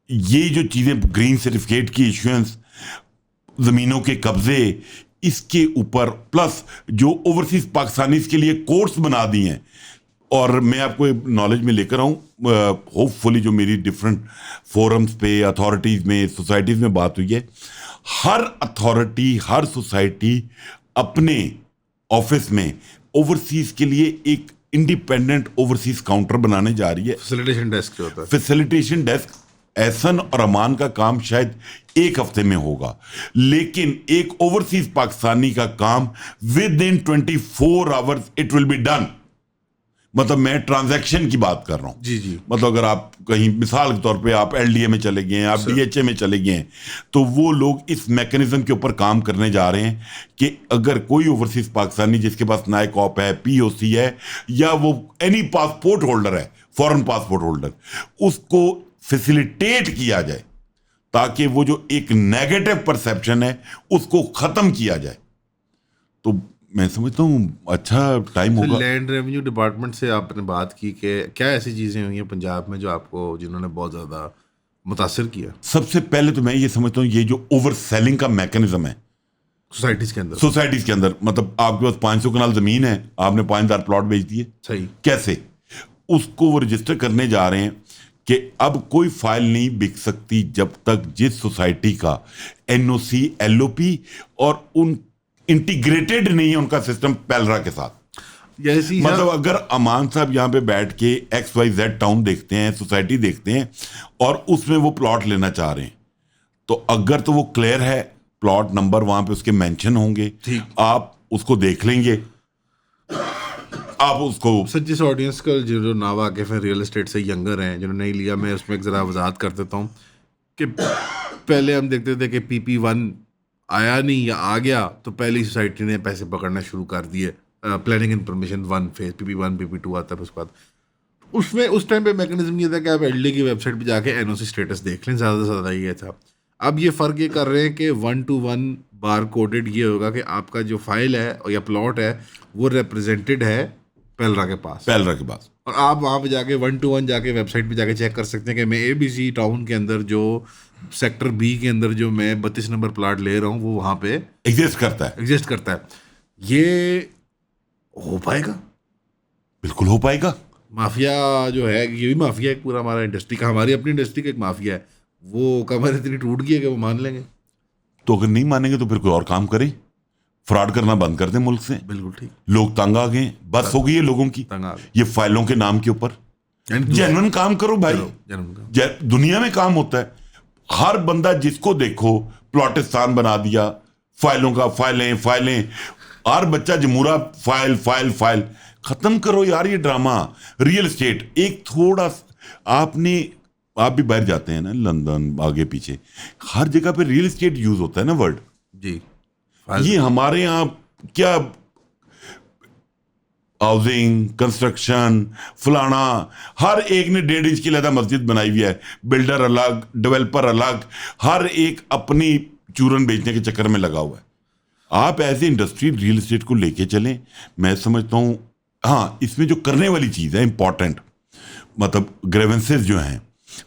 ये जो चीजें ग्रीन सर्टिफिकेट की इश्यूएंस, जमीनों के कब्जे, इसके ऊपर प्लस जो ओवरसीज पाकिस्तानीज के लिए कोर्ट्स बना दिए हैं। और मैं आपको नॉलेज में लेकर आऊँ, होपफुली जो मेरी डिफरेंट फोरम्स पे अथॉरिटीज़ में सोसाइटीज़ में बात हुई है, हर अथॉरिटी हर सोसाइटी अपने ऑफिस में ओवरसीज के लिए एक इंडिपेंडेंट ओवरसीज काउंटर बनाने जा रही है। फैसिलिटेशन डेस्क जो होता है, फैसिलिटेशन डेस्क एहसन और अमान का काम शायद 1 हफ्ते में होगा, लेकिन एक ओवरसीज पाकिस्तानी का काम with in 24 hours it will be done. मतलब मैं ट्रांजैक्शन की बात कर रहा हूं। जी जी। मतलब अगर आप कहीं मिसाल के तौर पे आप LDA में चले गए हैं, आप DHA में चले गए हैं, तो वो लोग इस मैकेनिज्म के ऊपर काम करने जा रहे हैं कि अगर कोई ओवरसीज पाकिस्तानी जिसके पास नायकॉप है, POC है, या वो एनी पासपोर्ट होल्डर है, फॉरेन पासपोर्ट होल्डर, उसको फैसिलिटेट किया जाए ताकि वो जो एक नेगेटिव परसेप्शन है उसको खत्म किया जाए। तो मैं समझता हूँ अच्छा टाइम होगा। लैंड रेवेन्यू डिपार्टमेंट से आपने बात की कि क्या ऐसी चीज़ें हुई हैं पंजाब में जो आपको जिन्होंने बहुत ज़्यादा मुतासिर किया? सबसे पहले तो मैं ये समझता हूँ ये जो ओवर सेलिंग का मैकेनिज्म है सोसाइटीज़ के अंदर, मतलब आपके पास 500 कनाल जमीन है, आपने 5000 प्लॉट बेच दिए, सही, कैसे उसको वो रजिस्टर करने जा रहे हैं कि अब कोई फाइल नहीं बिक सकती जब तक जिस सोसाइटी का NOC LOP और उन इंटीग्रेटेड नहीं है उनका सिस्टम पेलरा के साथ। मतलब अगर अमान साहब यहाँ पे बैठ के XYZ टाउन देखते हैं, सोसाइटी देखते हैं और उसमें वो प्लॉट लेना चाह रहे हैं, तो अगर तो वो क्लियर है, प्लॉट नंबर वहां पे उसके मेंशन होंगे, आप उसको देख लेंगे, आप उसको जिस ऑडियंस का जो ना वाकिफ है रियल एस्टेट से यंगर हैं जिन्होंने नहीं लिया, मैं उसमें एक ज़रा वजाहत कर देता हूँ कि पहले हम देखते थे कि PP1 आया नहीं या आ गया तो पहली सोसाइटी ने पैसे पकड़ना शुरू कर दिए। Planning and permission 1 phase, PP1 PP2 आता है, उसके बाद उसमें उस टाइम पे मैकेनिज्म ये था कि आप LDA की वेबसाइट पे जाके NOC स्टेटस देख लें, ज़्यादा से ज़्यादा ये था। अब ये फ़र्क ये कर रहे हैं कि 1 to 1 बार कोडेड ये होगा कि आपका जो फाइल है या प्लॉट है वो रिप्रेजेंटेड है पेलरा के पास, और आप वहाँ पे जाके 1 to 1 जाके वेबसाइट पे जाके चेक कर सकते हैं कि मैं ABC टाउन के अंदर जो सेक्टर B के अंदर जो मैं 32 नंबर प्लाट ले रहा हूँ वो वहाँ पे एग्जिस्ट करता है। ये हो पाएगा? बिल्कुल हो पाएगा। माफिया जो है ये भी माफिया है पूरा, हमारा इंडस्ट्री का, हमारी अपनी इंडस्ट्री का एक माफिया है, वो कमर इतनी टूट गई है कि वो मान लेंगे। तो अगर नहीं मानेंगे तो फिर कोई और काम करे, फ्रॉड करना बंद कर दे मुल्क से। बिल्कुल ठीक। लोग तंग आ गए, बस हो गई है लोगों की ये फाइलों के नाम के ऊपर। जेन्युइन काम करो भाई, दुनिया में काम होता है। हर बंदा जिसको देखो प्लॉटिस्तान बना दिया, फाइलों का फाइलें, हर बच्चा जमूरा फाइल। खत्म करो यार ये ड्रामा। रियल एस्टेट एक थोड़ा, आप भी बाहर जाते हैं ना, लंदन आगे पीछे, हर जगह पे रियल एस्टेट यूज होता है ना वर्ड जी। ये हमारे यहाँ क्या हाउसिंग, कंस्ट्रक्शन, फलाना, हर एक ने 1.5 इंच की लदा मस्जिद बनाई हुई है, बिल्डर अलग, डेवलपर अलग, हर एक अपनी चूरन बेचने के चक्कर में लगा हुआ है। आप ऐसे इंडस्ट्री रियल एस्टेट को लेके चलें, मैं समझता हूँ हाँ, इसमें जो करने वाली चीज़ है इंपॉर्टेंट, मतलब ग्रेवेंसेस जो हैं,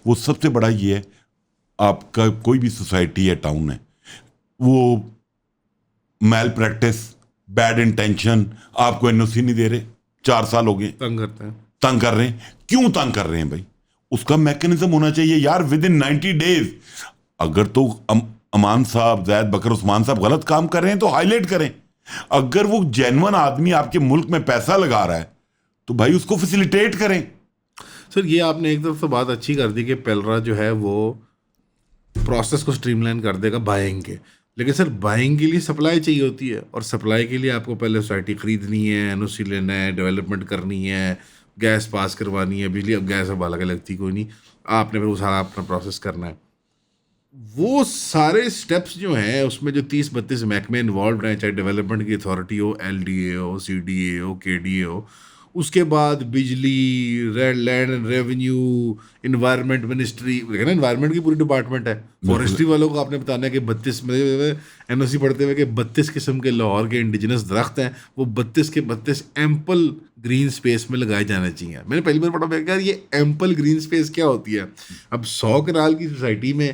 वो सबसे बड़ा ये है, आपका कोई भी सोसाइटी है, टाउन है, वो मैल प्रैक्टिस, बैड इंटेंशन, आपको एनओसी नहीं दे रहे, 4 साल हो गए, तंग करते हैं। तंग कर रहे हैं, क्यों तंग कर रहे हैं भाई? उसका मैकेनिज्म होना चाहिए यार, विद इन 90 डेज। अगर तो अमान साहब, जैद बकर उस्मान साहब गलत काम कर रहे हैं तो हाईलाइट करें। अगर वो जेन्युइन आदमी आपके मुल्क में पैसा लगा रहा है तो भाई उसको फैसिलिटेट करें। सर ये आपने एक तरफ तो बात अच्छी कर दी कि पेलरा जो है वो प्रोसेस को स्ट्रीमलाइन कर देगा बाइंग के, लेकिन सर बाइंग के लिए सप्लाई चाहिए होती है, और सप्लाई के लिए आपको पहले सोसाइटी खरीदनी है, एनओसी लेना है, डेवलपमेंट करनी है, गैस पास करवानी है, बिजली अब गैस अब अलग लगती कोई नहीं, आपने फिर वो सारा अपना प्रोसेस करना है। वो सारे स्टेप्स जो हैं उसमें जो 30-32 महकमे इन्वॉल्व हैं, चाहे डेवलपमेंट की अथॉरिटी हो, एलडीए हो, सीडीए हो, केडीए हो, उसके बाद बिजली, land and revenue, environment ministry, ना इन्वायरमेंट की पूरी डिपार्टमेंट है। फॉरेस्ट्री वालों को आपने बताना है कि 32 एनओसी पढ़ते हुए कि 32 किस्म के लाहौर के इंडिजिनस दरख्त हैं, वो 32 के 32 एम्पल ग्रीन स्पेस में लगाए जाने चाहिए। मैंने पहली बार पढ़ा यार ये एम्पल ग्रीन स्पेस क्या होती है। अब 100 कनाल की सोसाइटी में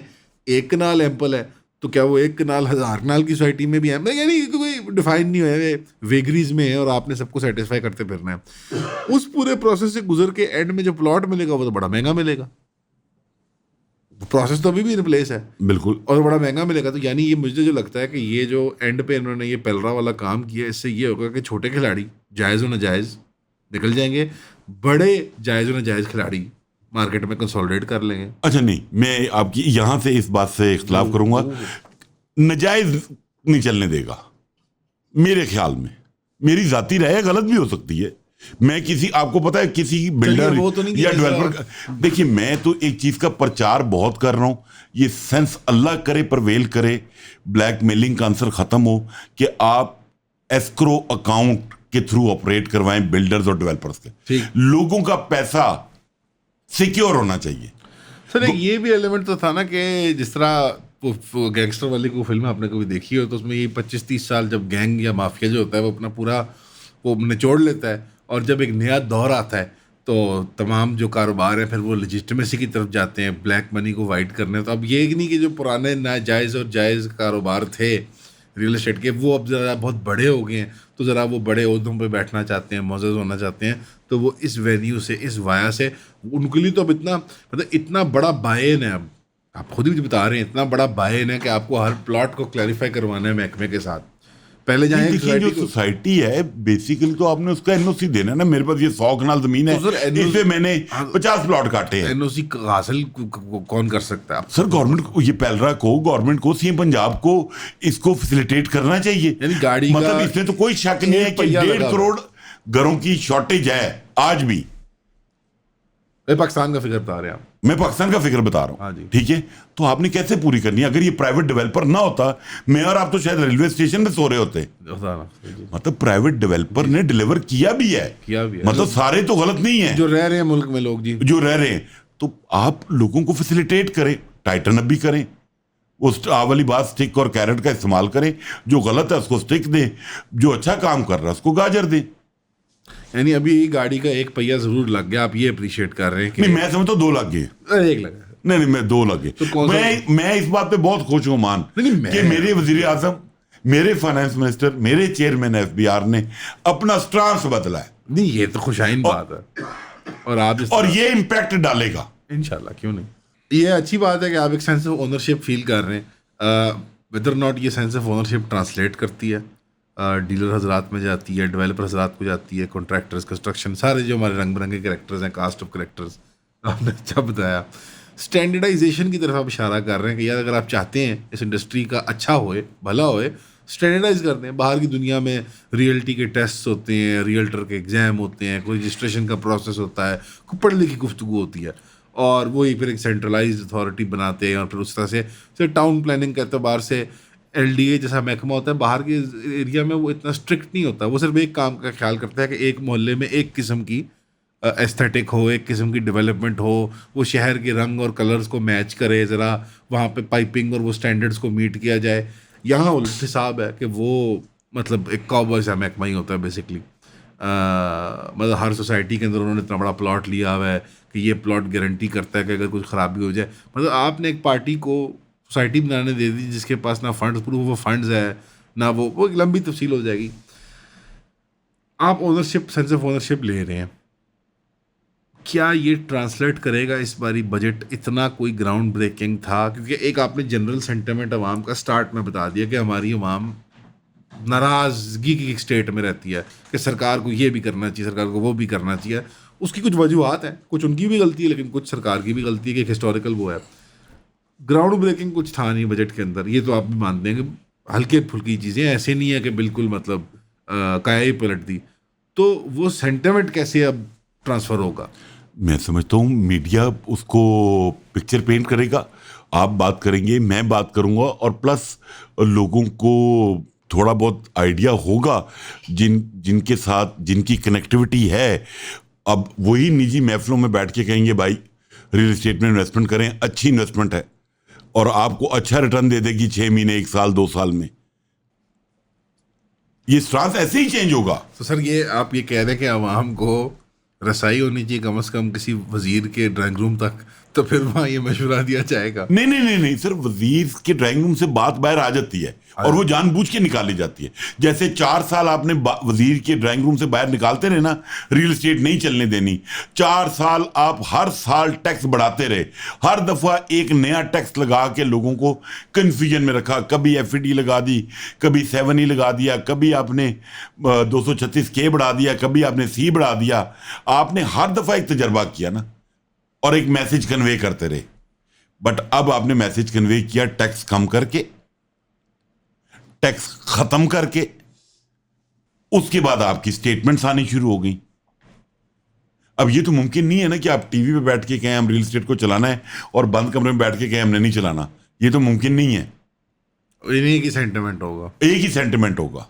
1 कनाल एम्पल है, तो क्या वो 1 कनाल 1000 कनाल की सोसाइटी में भी है? यानी कोई डिफाइन नहीं हुआ है, वेगरीज में है और आपने सबको सेटिस्फाई करते फिरना है। उस पूरे प्रोसेस से गुजर के एंड में जो प्लॉट मिलेगा वो तो बड़ा महंगा मिलेगा। प्रोसेस तो अभी भी इन प्लेस है, बिल्कुल, और बड़ा महंगा मिलेगा। तो यानी ये मुझे जो लगता है कि ये जो एंड पे इन्होंने ये पेलरा वाला काम किया, इससे ये होगा कि छोटे खिलाड़ी जायज़ व नाजायज़ निकल जाएंगे, बड़े जायज़ व नाजायज़ खिलाड़ी मार्केट में कंसोलिडेट कर लेंगे। अच्छा नहीं, मैं आपकी यहां से इस बात से इख्तलाफ करूंगा, नजायज नहीं चलने देगा मेरे ख्याल में। मेरी जाती राय गलत भी हो सकती है, मैं किसी, आपको पता है किसी बिल्डर तो या डेवलपर, देखिए मैं तो एक चीज का प्रचार बहुत कर रहा हूं, ये सेंस अल्लाह करे परवेल करे, ब्लैकमेलिंग का आंसर खत्म हो कि आप एस्क्रो अकाउंट के थ्रू ऑपरेट करवाएं बिल्डर्स और डेवलपर्स के, लोगों का पैसा सिक्योर होना चाहिए। सर एक ये भी एलिमेंट तो था ना कि जिस तरह वो गैंगस्टर वाली को फिल्म आपने कभी देखी हो, तो उसमें ये 25-30 साल जब गैंग या माफिया जो होता है वो अपना पूरा वो निचोड़ लेता है, और जब एक नया दौर आता है तो तमाम जो कारोबार है फिर वो लेजिटिमेसी की तरफ जाते हैं, ब्लैक मनी को वाइट करने। तो अब ये नहीं कि जो पुराने नाजायज़ और जायज़ कारोबार थे रियल एस्टेट के, वो अब ज़रा बहुत बड़े हो गए हैं, तो ज़रा वो बड़े ओहदों पे बैठना चाहते हैं, मोअज़्ज़ज़ होना चाहते हैं, तो वो इस वेन्यू से, इस वाया से उनके लिए तो अब इतना मतलब इतना बड़ा बायन है। अब आप खुद ही बता रहे हैं इतना बड़ा बायन है कि आपको हर प्लॉट को क्लैरिफाई करवाना है महकमे के साथ। पहले जहाँ देखिए जो सोसाइटी है बेसिकली तो आपने उसका एनओसी देना है ना। मेरे पास ये 100 कनाल जमीन है, इस पे मैंने 50 प्लॉट काटे हैं। एनओसी हासिल कौन कर सकता है? सर गवर्नमेंट को, ये पेलरा को, गवर्नमेंट को, सीएम पंजाब को इसको फैसिलिटेट करना चाहिए। यानी गाड़ी मतलब इसमें तो कोई शक नहीं है कि 1.5 करोड़ घरों की शॉर्टेज है आज भी। पाकिस्तान का फिगर बता रहे हैं आप, मैं पाकिस्तान का फिगर बता रहा हूँ, ठीक है। तो आपने कैसे पूरी करनी है? अगर ये प्राइवेट डेवलपर ना होता, मैं और आप तो शायद रेलवे स्टेशन में सो रहे होते। मतलब प्राइवेट डेवलपर ने डिलीवर किया भी है, मतलब सारे तो गलत नहीं है जो रह रहे हैं मुल्क में लोग जी, जो रह रहे हैं। तो आप लोगों को फैसिलिटेट करें, टाइटन अप भी करें, उस वाली बात स्टिक और कैरेट का इस्तेमाल करें, जो गलत है उसको स्टिक दें, जो अच्छा काम कर रहा है उसको गाजर दें। यानी अभी गाड़ी का एक पहिया जरूर लग गया, आप ये अप्रिशिएट कर रहे हैं कि नहीं, मैं समझता 2 लग गए, 1 लगा नहीं मैं 2 लगे। तो मैं इस बात पे बहुत खुश हूं मान कि मेरे वजीर आजम, मेरे फाइनेंस मिनिस्टर, मेरे चेयरमैन एफबीआर ने अपना स्टांस बदला है। नहीं ये तो खुशाइन बात है, और ये इम्पैक्ट डालेगा इंशाल्लाह, क्यों नहीं। ये अच्छी बात है कि आप एक सेंस ऑफ ओनरशिप फील कर रहे हैं। वेदर नॉट ये सेंस ऑफ ओनरशिप ट्रांसलेट करती है डीलर हजरात में जाती है, डेवलपर हजरात को जाती है, कॉन्ट्रैक्टर्स, कंस्ट्रक्शन, सारे जो हमारे रंग बिरंगे कैरेक्टर्स हैं, कास्ट ऑफ कैरेक्टर्स, आपने अच्छा बताया। स्टैंडर्डाइजेशन की तरफ आप इशारा कर रहे हैं कि यार अगर आप चाहते हैं इस इंडस्ट्री का अच्छा होए, भला होए, स्टैंडर्डाइज कर दें। बाहर की दुनिया में रियल्टी के टेस्ट होते हैं, रियल्टर के एग्ज़ाम होते हैं, कोई रजिस्ट्रेशन का प्रोसेस होता है, कोई पढ़ लिखी गुफ्तगू होती है, और वही फिर एक सेंट्रलाइज अथॉरिटी बनाते हैं, और फिर उस तरह से टाउन प्लानिंग के एतबार से LDA जैसा महकमा होता है बाहर के एरिया में, वो इतना स्ट्रिक्ट नहीं होता। वो सिर्फ एक काम का ख्याल करता है कि एक मोहल्ले में एक किस्म की एस्थेटिक हो, एक किस्म की डेवलपमेंट हो, वो शहर के रंग और कलर्स को मैच करे, ज़रा वहाँ पे पाइपिंग और वो स्टैंडर्ड्स को मीट किया जाए। यहाँ उल्टा हिसाब है कि वो मतलब एक कॉबॉय सा महकमा ही होता है बेसिकली। मतलब हर सोसाइटी के अंदर उन्होंने इतना बड़ा प्लॉट लिया हुआ है कि ये प्लॉट गारंटी करता है कि अगर कुछ ख़राबी हो जाए, मतलब आपने एक पार्टी को सोसाइटी बनाने दे दी जिसके पास ना फंड्स प्रूफ वो फंड्स है ना वो एक लंबी तफसील हो जाएगी। आप ओनरशिप, सेंस ऑफ ओनरशिप ले रहे हैं, क्या ये ट्रांसलेट करेगा इस बारी बजट इतना कोई ग्राउंड ब्रेकिंग था? क्योंकि एक आपने जनरल सेंटिमेंट अवाम का स्टार्ट में बता दिया कि हमारी अवाम नाराज़गी की एक स्टेट में रहती है कि सरकार को ये भी करना चाहिए, सरकार को वो भी करना चाहिए। उसकी कुछ वजूहत हैं, कुछ उनकी भी गलती है लेकिन कुछ सरकार की भी गलती है कि एक हिस्टोरिकल वो है। ग्राउंड ब्रेकिंग कुछ था नहीं बजट के अंदर, ये तो आप भी मानते हैं कि हल्के फुल्की चीज़ें, ऐसे नहीं है कि बिल्कुल मतलब काया ही पलट दी। तो वो सेंटिमेंट कैसे अब ट्रांसफ़र होगा? मैं समझता हूँ मीडिया उसको पिक्चर पेंट करेगा, आप बात करेंगे, मैं बात करूँगा, और प्लस लोगों को थोड़ा बहुत आइडिया होगा जिनके साथ जिनकी कनेक्टिविटी है। अब वही निजी महफिलों में बैठ के कहेंगे भाई रियल एस्टेट में इन्वेस्टमेंट करें, अच्छी इन्वेस्टमेंट है और आपको अच्छा रिटर्न दे देगी 6 महीने, 1 साल, 2 साल में। ये स्टांस ऐसे ही चेंज होगा। तो सर ये आप ये कह रहे हैं कि आवाम को रसाई होनी चाहिए कम से कम किसी वजीर के ड्राइंग रूम तक, तो फिर वहाँ ये मशवरा दिया जाएगा? नहीं नहीं नहीं नहीं सर, वजीर के ड्राइंग रूम से बात बाहर आ जाती है और वो जानबूझ के निकाली जाती है। जैसे 4 साल आपने वजीर के ड्राइंग रूम से बाहर निकालते रहे ना, रियल एस्टेट नहीं चलने देनी। 4 साल आप हर साल टैक्स बढ़ाते रहे, हर दफा एक नया टैक्स लगा के लोगों को कंफ्यूजन में रखा। कभी एफईडी लगा दी, कभी 7E लगा दिया, कभी आपने 236K बढ़ा दिया, कभी आपने C बढ़ा दिया। आपने हर दफा एक तजर्बा किया ना और एक मैसेज कन्वे करते रहे। बट अब आपने मैसेज कन्वे किया टैक्स कम करके, टैक्स खत्म करके, उसके बाद आपकी स्टेटमेंट्स आनी शुरू हो गई। अब ये तो मुमकिन नहीं है ना कि आप टीवी पे बैठ के कहें हम रियल एस्टेट को चलाना है और बंद कमरे में बैठ के कहें हमने नहीं चलाना। ये तो मुमकिन नहीं है। इन्हीं की सेंटिमेंट होगा, एक ही सेंटिमेंट होगा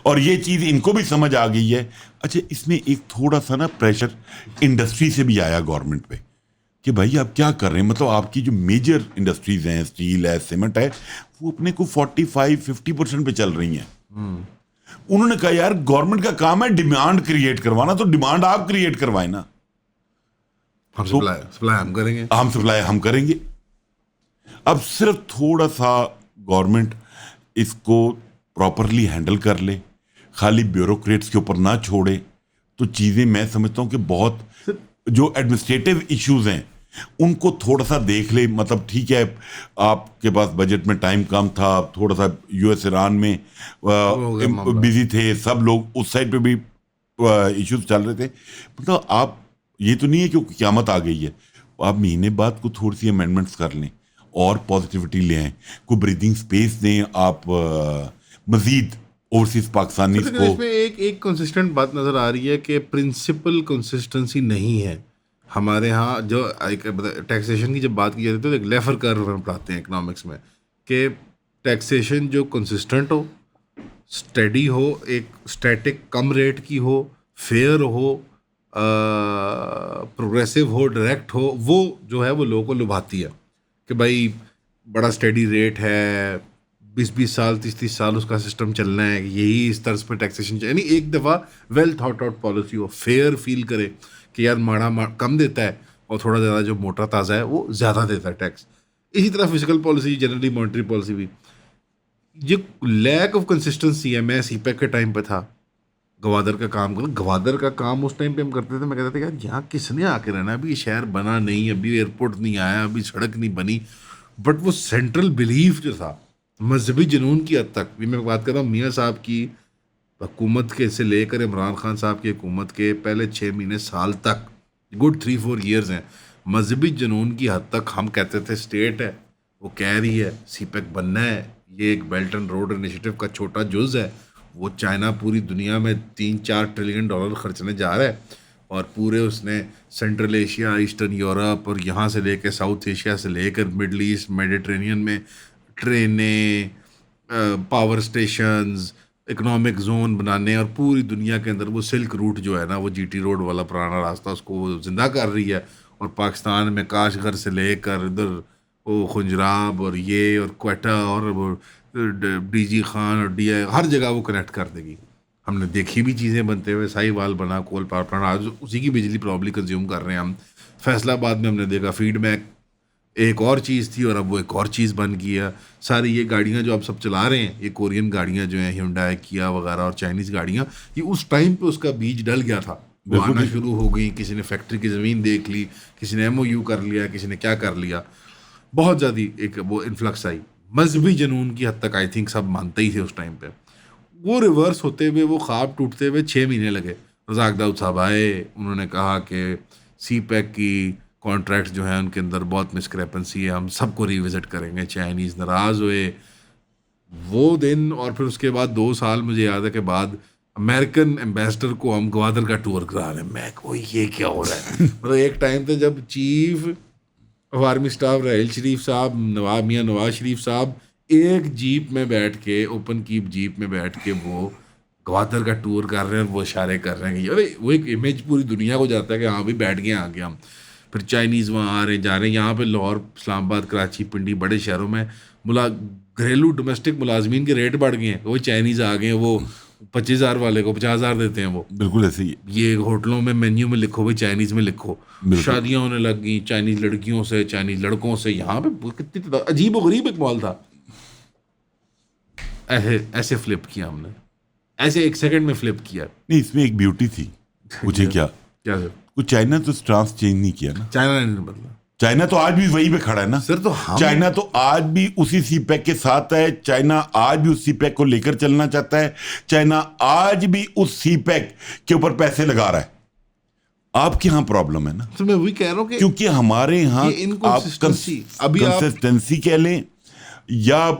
और ये चीज इनको भी समझ आ गई है। अच्छा, इसमें एक थोड़ा सा ना प्रेशर इंडस्ट्री से भी आया गवर्नमेंट पे कि भाई आप क्या कर रहे हैं। मतलब आपकी जो मेजर इंडस्ट्रीज हैं, स्टील है, सीमेंट है, वो अपने को 45-50% पे चल रही हैं। उन्होंने कहा यार गवर्नमेंट का काम है डिमांड क्रिएट करवाना, तो डिमांड आप क्रिएट करवाए ना। हम सप्लाई हम करेंगे, हम सप्लाई हम करेंगे। अब सिर्फ थोड़ा सा गवर्नमेंट इसको प्रॉपरली हैंडल कर ले, खाली ब्यूरोक्रेट्स के ऊपर ना छोड़े, तो चीज़ें मैं समझता हूँ कि बहुत जो एडमिनिस्ट्रेटिव इश्यूज हैं उनको थोड़ा सा देख ले। मतलब ठीक है, आपके पास बजट में टाइम कम था, थोड़ा सा यूएस ईरान में बिजी थे, सब लोग उस साइड पे भी इश्यूज चल रहे थे। मतलब आप ये तो नहीं है कि क़यामत आ गई है, आप महीने बाद को थोड़ी सी अमेंडमेंट्स कर लें और पॉजिटिविटी ले आएँ, कोई ब्रीदिंग स्पेस दें आप मजीद ओवरसीज पाकिस्तानीज को। इसमें एक कंसिस्टेंट बात नज़र आ रही है कि प्रिंसिपल कंसिस्टेंसी नहीं है हमारे यहाँ। जो टैक्सेशन की जब बात की जाती है तो एक लेफर कर्व हम पढ़ाते हैं इकोनॉमिक्स में कि टैक्सेशन जो कंसिस्टेंट हो, स्टेडी हो, एक स्टैटिक कम रेट की हो, फेयर हो, प्रोग्रेसिव हो, डायरेक्ट हो, वो जो है वो लोगों को लुभाती है कि भाई बड़ा स्टेडी रेट है, 20-20 साल 30-30 साल उसका सिस्टम चलना है, यही इस तर्ज पर टैक्सेशन यानी एक दफ़ा वेल थॉट आउट पॉलिसी हो, फेयर फील करे कि यार माड़ा कम देता है और थोड़ा ज़्यादा जो मोटा ताज़ा है वो ज़्यादा देता है टैक्स। इसी तरह physical policy, generally monetary policy भी। ये लैक ऑफ कंसिस्टेंसी है। मैं सीपैक के टाइम पे था, गवादर का काम करना, गवादर का काम उस टाइम पे हम करते थे। मैं कहता था यार यहाँ किसने आके रहना, अभी ये शहर बना नहीं, अभी एयरपोर्ट नहीं आया, अभी सड़क नहीं बनी। बट वो सेंट्रल बिलीफ जो था मजहबी जुनून की हद तक भी, मैं बात कर रहा हूँ मियाँ साहब की हुकूमत के से लेकर इमरान खान साहब की हुकूमत के पहले 6 महीने साल तक, गुड 3-4 ईयर्स हैं, मजहबी जुनून की हद तक हम कहते थे स्टेट है वो कह रही है सीपैक बनना है, ये एक बेल्ट एंड रोड इनिशिएटिव का छोटा जुज़ है, वो चाइना पूरी दुनिया में $3-4 ट्रिलियन खर्चने जा रहा है और पूरे उसने सेंट्रल एशिया, ईस्टर्न यूरोप और यहाँ से लेकर साउथ एशिया से लेकर मिडल ईस्ट, मेडिटेरेनियन में ट्रेनें, पावर स्टेशंस, इकोनॉमिक जोन बनाने और पूरी दुनिया के अंदर वो सिल्क रूट जो है ना, वो जीटी रोड वाला पुराना रास्ता, उसको वो जिंदा कर रही है। और पाकिस्तान में काशगर से लेकर इधर वो खुंजराब और ये और क्वेटा और वो डीजी खान और डीआई, हर जगह वो कनेक्ट कर देगी। हमने देखी भी चीज़ें बनते हुए, साहिवाल बना कोल पावर प्लांट, आज उसी की बिजली प्रॉब्ली कंज्यूम कर रहे हैं हम। फैसलाबाद में हमने देखा फीडबैक एक और चीज़ थी और अब वो एक और चीज़ बन गई है। सारी ये गाड़ियाँ जो आप सब चला रहे हैं, ये कोरियन गाड़ियाँ जो हैं, Hyundai, किया वगैरह और चाइनीज़ गाड़ियाँ, ये उस टाइम पे उसका बीज डल गया था, वो आना शुरू हो गई। किसी ने फैक्ट्री की ज़मीन देख ली, किसी ने MOU कर लिया, किसी ने क्या कर लिया, बहुत ज़्यादा एक वो इन्फ्लक्स आई। मजहबी जनून की हद तक आई थिंक सब मानते ही थे उस टाइम पे। वो रिवर्स होते हुए, वो ख्वाब टूटते हुए 6 महीने लगे। रज़ाक दाऊद साहब आए, उन्होंने कहा कि CPEC की कॉन्ट्रैक्ट्स जो हैं उनके अंदर बहुत मिसक्रेपेंसी है, हम सबको रिविज़िट करेंगे। चाइनीज़ नाराज़ हुए वो दिन, और फिर उसके बाद 2 साल मुझे याद है के बाद अमेरिकन एम्बेसडर को हम ग्वादर का टूर करा रहे हैं। मैं को ये क्या हो रहा है। मतलब एक टाइम था जब chief of army staff Rahil Sharif साहब, मियाँ नवाज शरीफ साहब एक जीप में बैठ के, ओपन कीप जीप में बैठ के वो ग्वादर का टूर कर रहे हैं, वो इशारे कर रहे हैं कि अरे वो एक इमेज पूरी दुनिया को जाता है कि हाँ भाई बैठ गए आ गए हम। फिर चाइनीज़ वहाँ आ रहे जा रहे हैं, यहाँ पे लाहौर, इस्लामाबाद, कराची, पिंडी, बड़े शहरों में घरेलू डोमेस्टिक मुलाजमीन के रेट बढ़ गए हैं। वो चाइनीज़ आ गए हैं, वो 25,000 वाले को 50,000 देते हैं। वो बिल्कुल ऐसे ही। ये होटलों में मेन्यू में लिखो भाई चाइनीज़ में लिखो। शादियाँ होने लग गई चाइनीज़ लड़कियों से, चाइनीज़ लड़कों से। यहाँ पे कितनी अजीब व गरीब एक माहौल था। ऐसे फ्लिप किया हमने, ऐसे 1 सेकंड में फ्लिप किया। नहीं, इसमें एक ब्यूटी थी। मुझे क्या सर, कुछ चाइना तो स्टांस चेंज नहीं किया ना। चाइना ने नहीं बदला चाइना तो आज भी वही पे खड़ा है ना सर। तो हम चाइना तो आज भी उसी CPEC के साथ है। चाइना आज भी उस CPEC को लेकर चलना चाहता है। चाइना आज भी उस CPEC के ऊपर पैसे लगा रहा है। आपके यहाँ प्रॉब्लम है ना। तो मैं वही कह रहा हूँ कि क्योंकि हमारे यहाँ ये inconsistency, अभी आप कंसिस्टेंसी कह लें या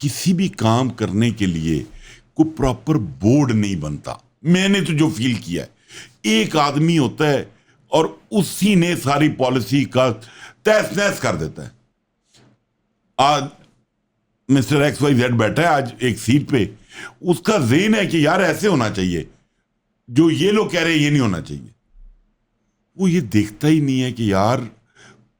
किसी भी काम करने के लिए कोई प्रॉपर बोर्ड नहीं बनता। मैंने तो जो फील किया है, एक आदमी होता है और उसी ने सारी पॉलिसी का तहस नहस कर देता है। आज मिस्टर XYZ बैठा है आज एक सीट पे, उसका ज़हन है कि यार ऐसे होना चाहिए, जो ये लोग कह रहे हैं ये नहीं होना चाहिए। वो ये देखता ही नहीं है कि यार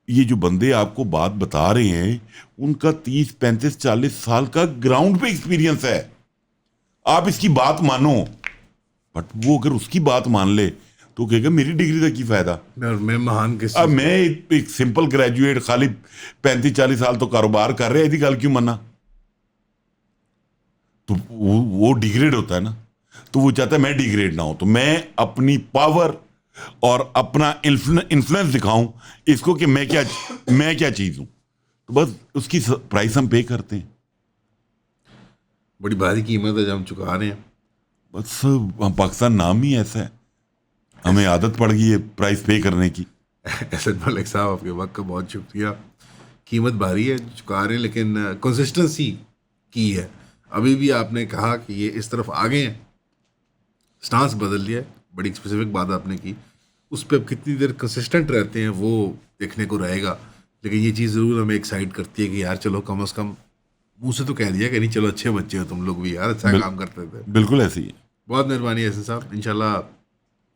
ये जो बंदे आपको बात बता रहे हैं उनका 30, 35, 40 साल का ग्राउंड पे एक्सपीरियंस है। आप इसकी बात मानो, बट वो अगर उसकी बात मान ले तो कहेगा मेरी डिग्री का की फायदा। मैं महान किस अब मैं एक सिंपल ग्रेजुएट खाली 35-40 साल तो कारोबार कर रहे हैं, यदि गल क्यों मना। तो वो डिग्रेड होता है ना। तो वो चाहता है मैं डिग्रेड ना हो, तो मैं अपनी पावर और अपना इन्फ्लुएंस दिखाऊं इसको कि मैं क्या चीज हूं। तो बस उसकी प्राइस हम पे करते हैं। बड़ी भारी कीमत है जो हम चुका रहे हैं। बस हम पाकिस्तान नाम ही ऐसा है, हमें आदत पड़ गई है प्राइस पे करने की। असद मलिक साहब, आपके वक्त का बहुत शुक्रिया। कीमत भारी है, चुका रहे हैं, लेकिन कंसिस्टेंसी की है। अभी भी आपने कहा कि ये इस तरफ आ गए हैं, स्टांस बदल लिया है, बड़ी स्पेसिफिक बात आपने की। उस पर अब कितनी देर कंसिस्टेंट रहते हैं वो देखने को रहेगा। लेकिन ये चीज़ ज़रूर हमें एक्साइट करती है कि यार चलो कम से कम मुँह से तो कह दिया कि नहीं चलो अच्छे बच्चे हो तुम लोग भी, यार अच्छा काम करते थे। बिल्कुल ऐसे ही है। बहुत मेहरबानी है साहब, इंशाल्लाह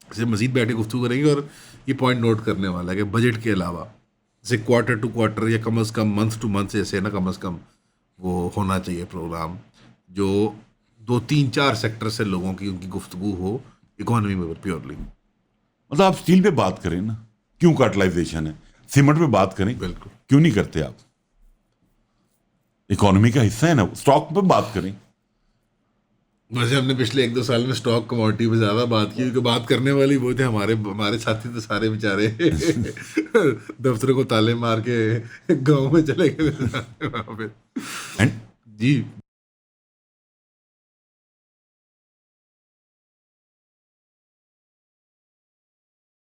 से मज़ीद बैठे गुफ्तगू करेंगे। और ये पॉइंट नोट करने वाला है कि बजट के अलावा जैसे क्वार्टर टू क्वार्टर या कम से कम मंथ टू मंथ जैसे ना, कम से कम वो होना चाहिए प्रोग्राम जो 2, 3, 4 सेक्टर से लोगों की उनकी गुफ्तगू हो इकोनॉमी में प्योरली। मतलब आप स्टील पे बात करें ना, क्यों कार्टलाइजेशन है, सीमेंट पे बात करें, बिल्कुल क्यों नहीं करते आप। इकोनॉमी का हिस्सा है ना, स्टॉक पे बात करें। वैसे हमने पिछले 1-2 साल में स्टॉक कमोडिटी पे ज़्यादा बात की, क्योंकि बात करने वाली वो थे हमारे साथी तो सारे बेचारे दफ्तरों को ताले मार के गाँव में चले गए वहाँ पे। जी।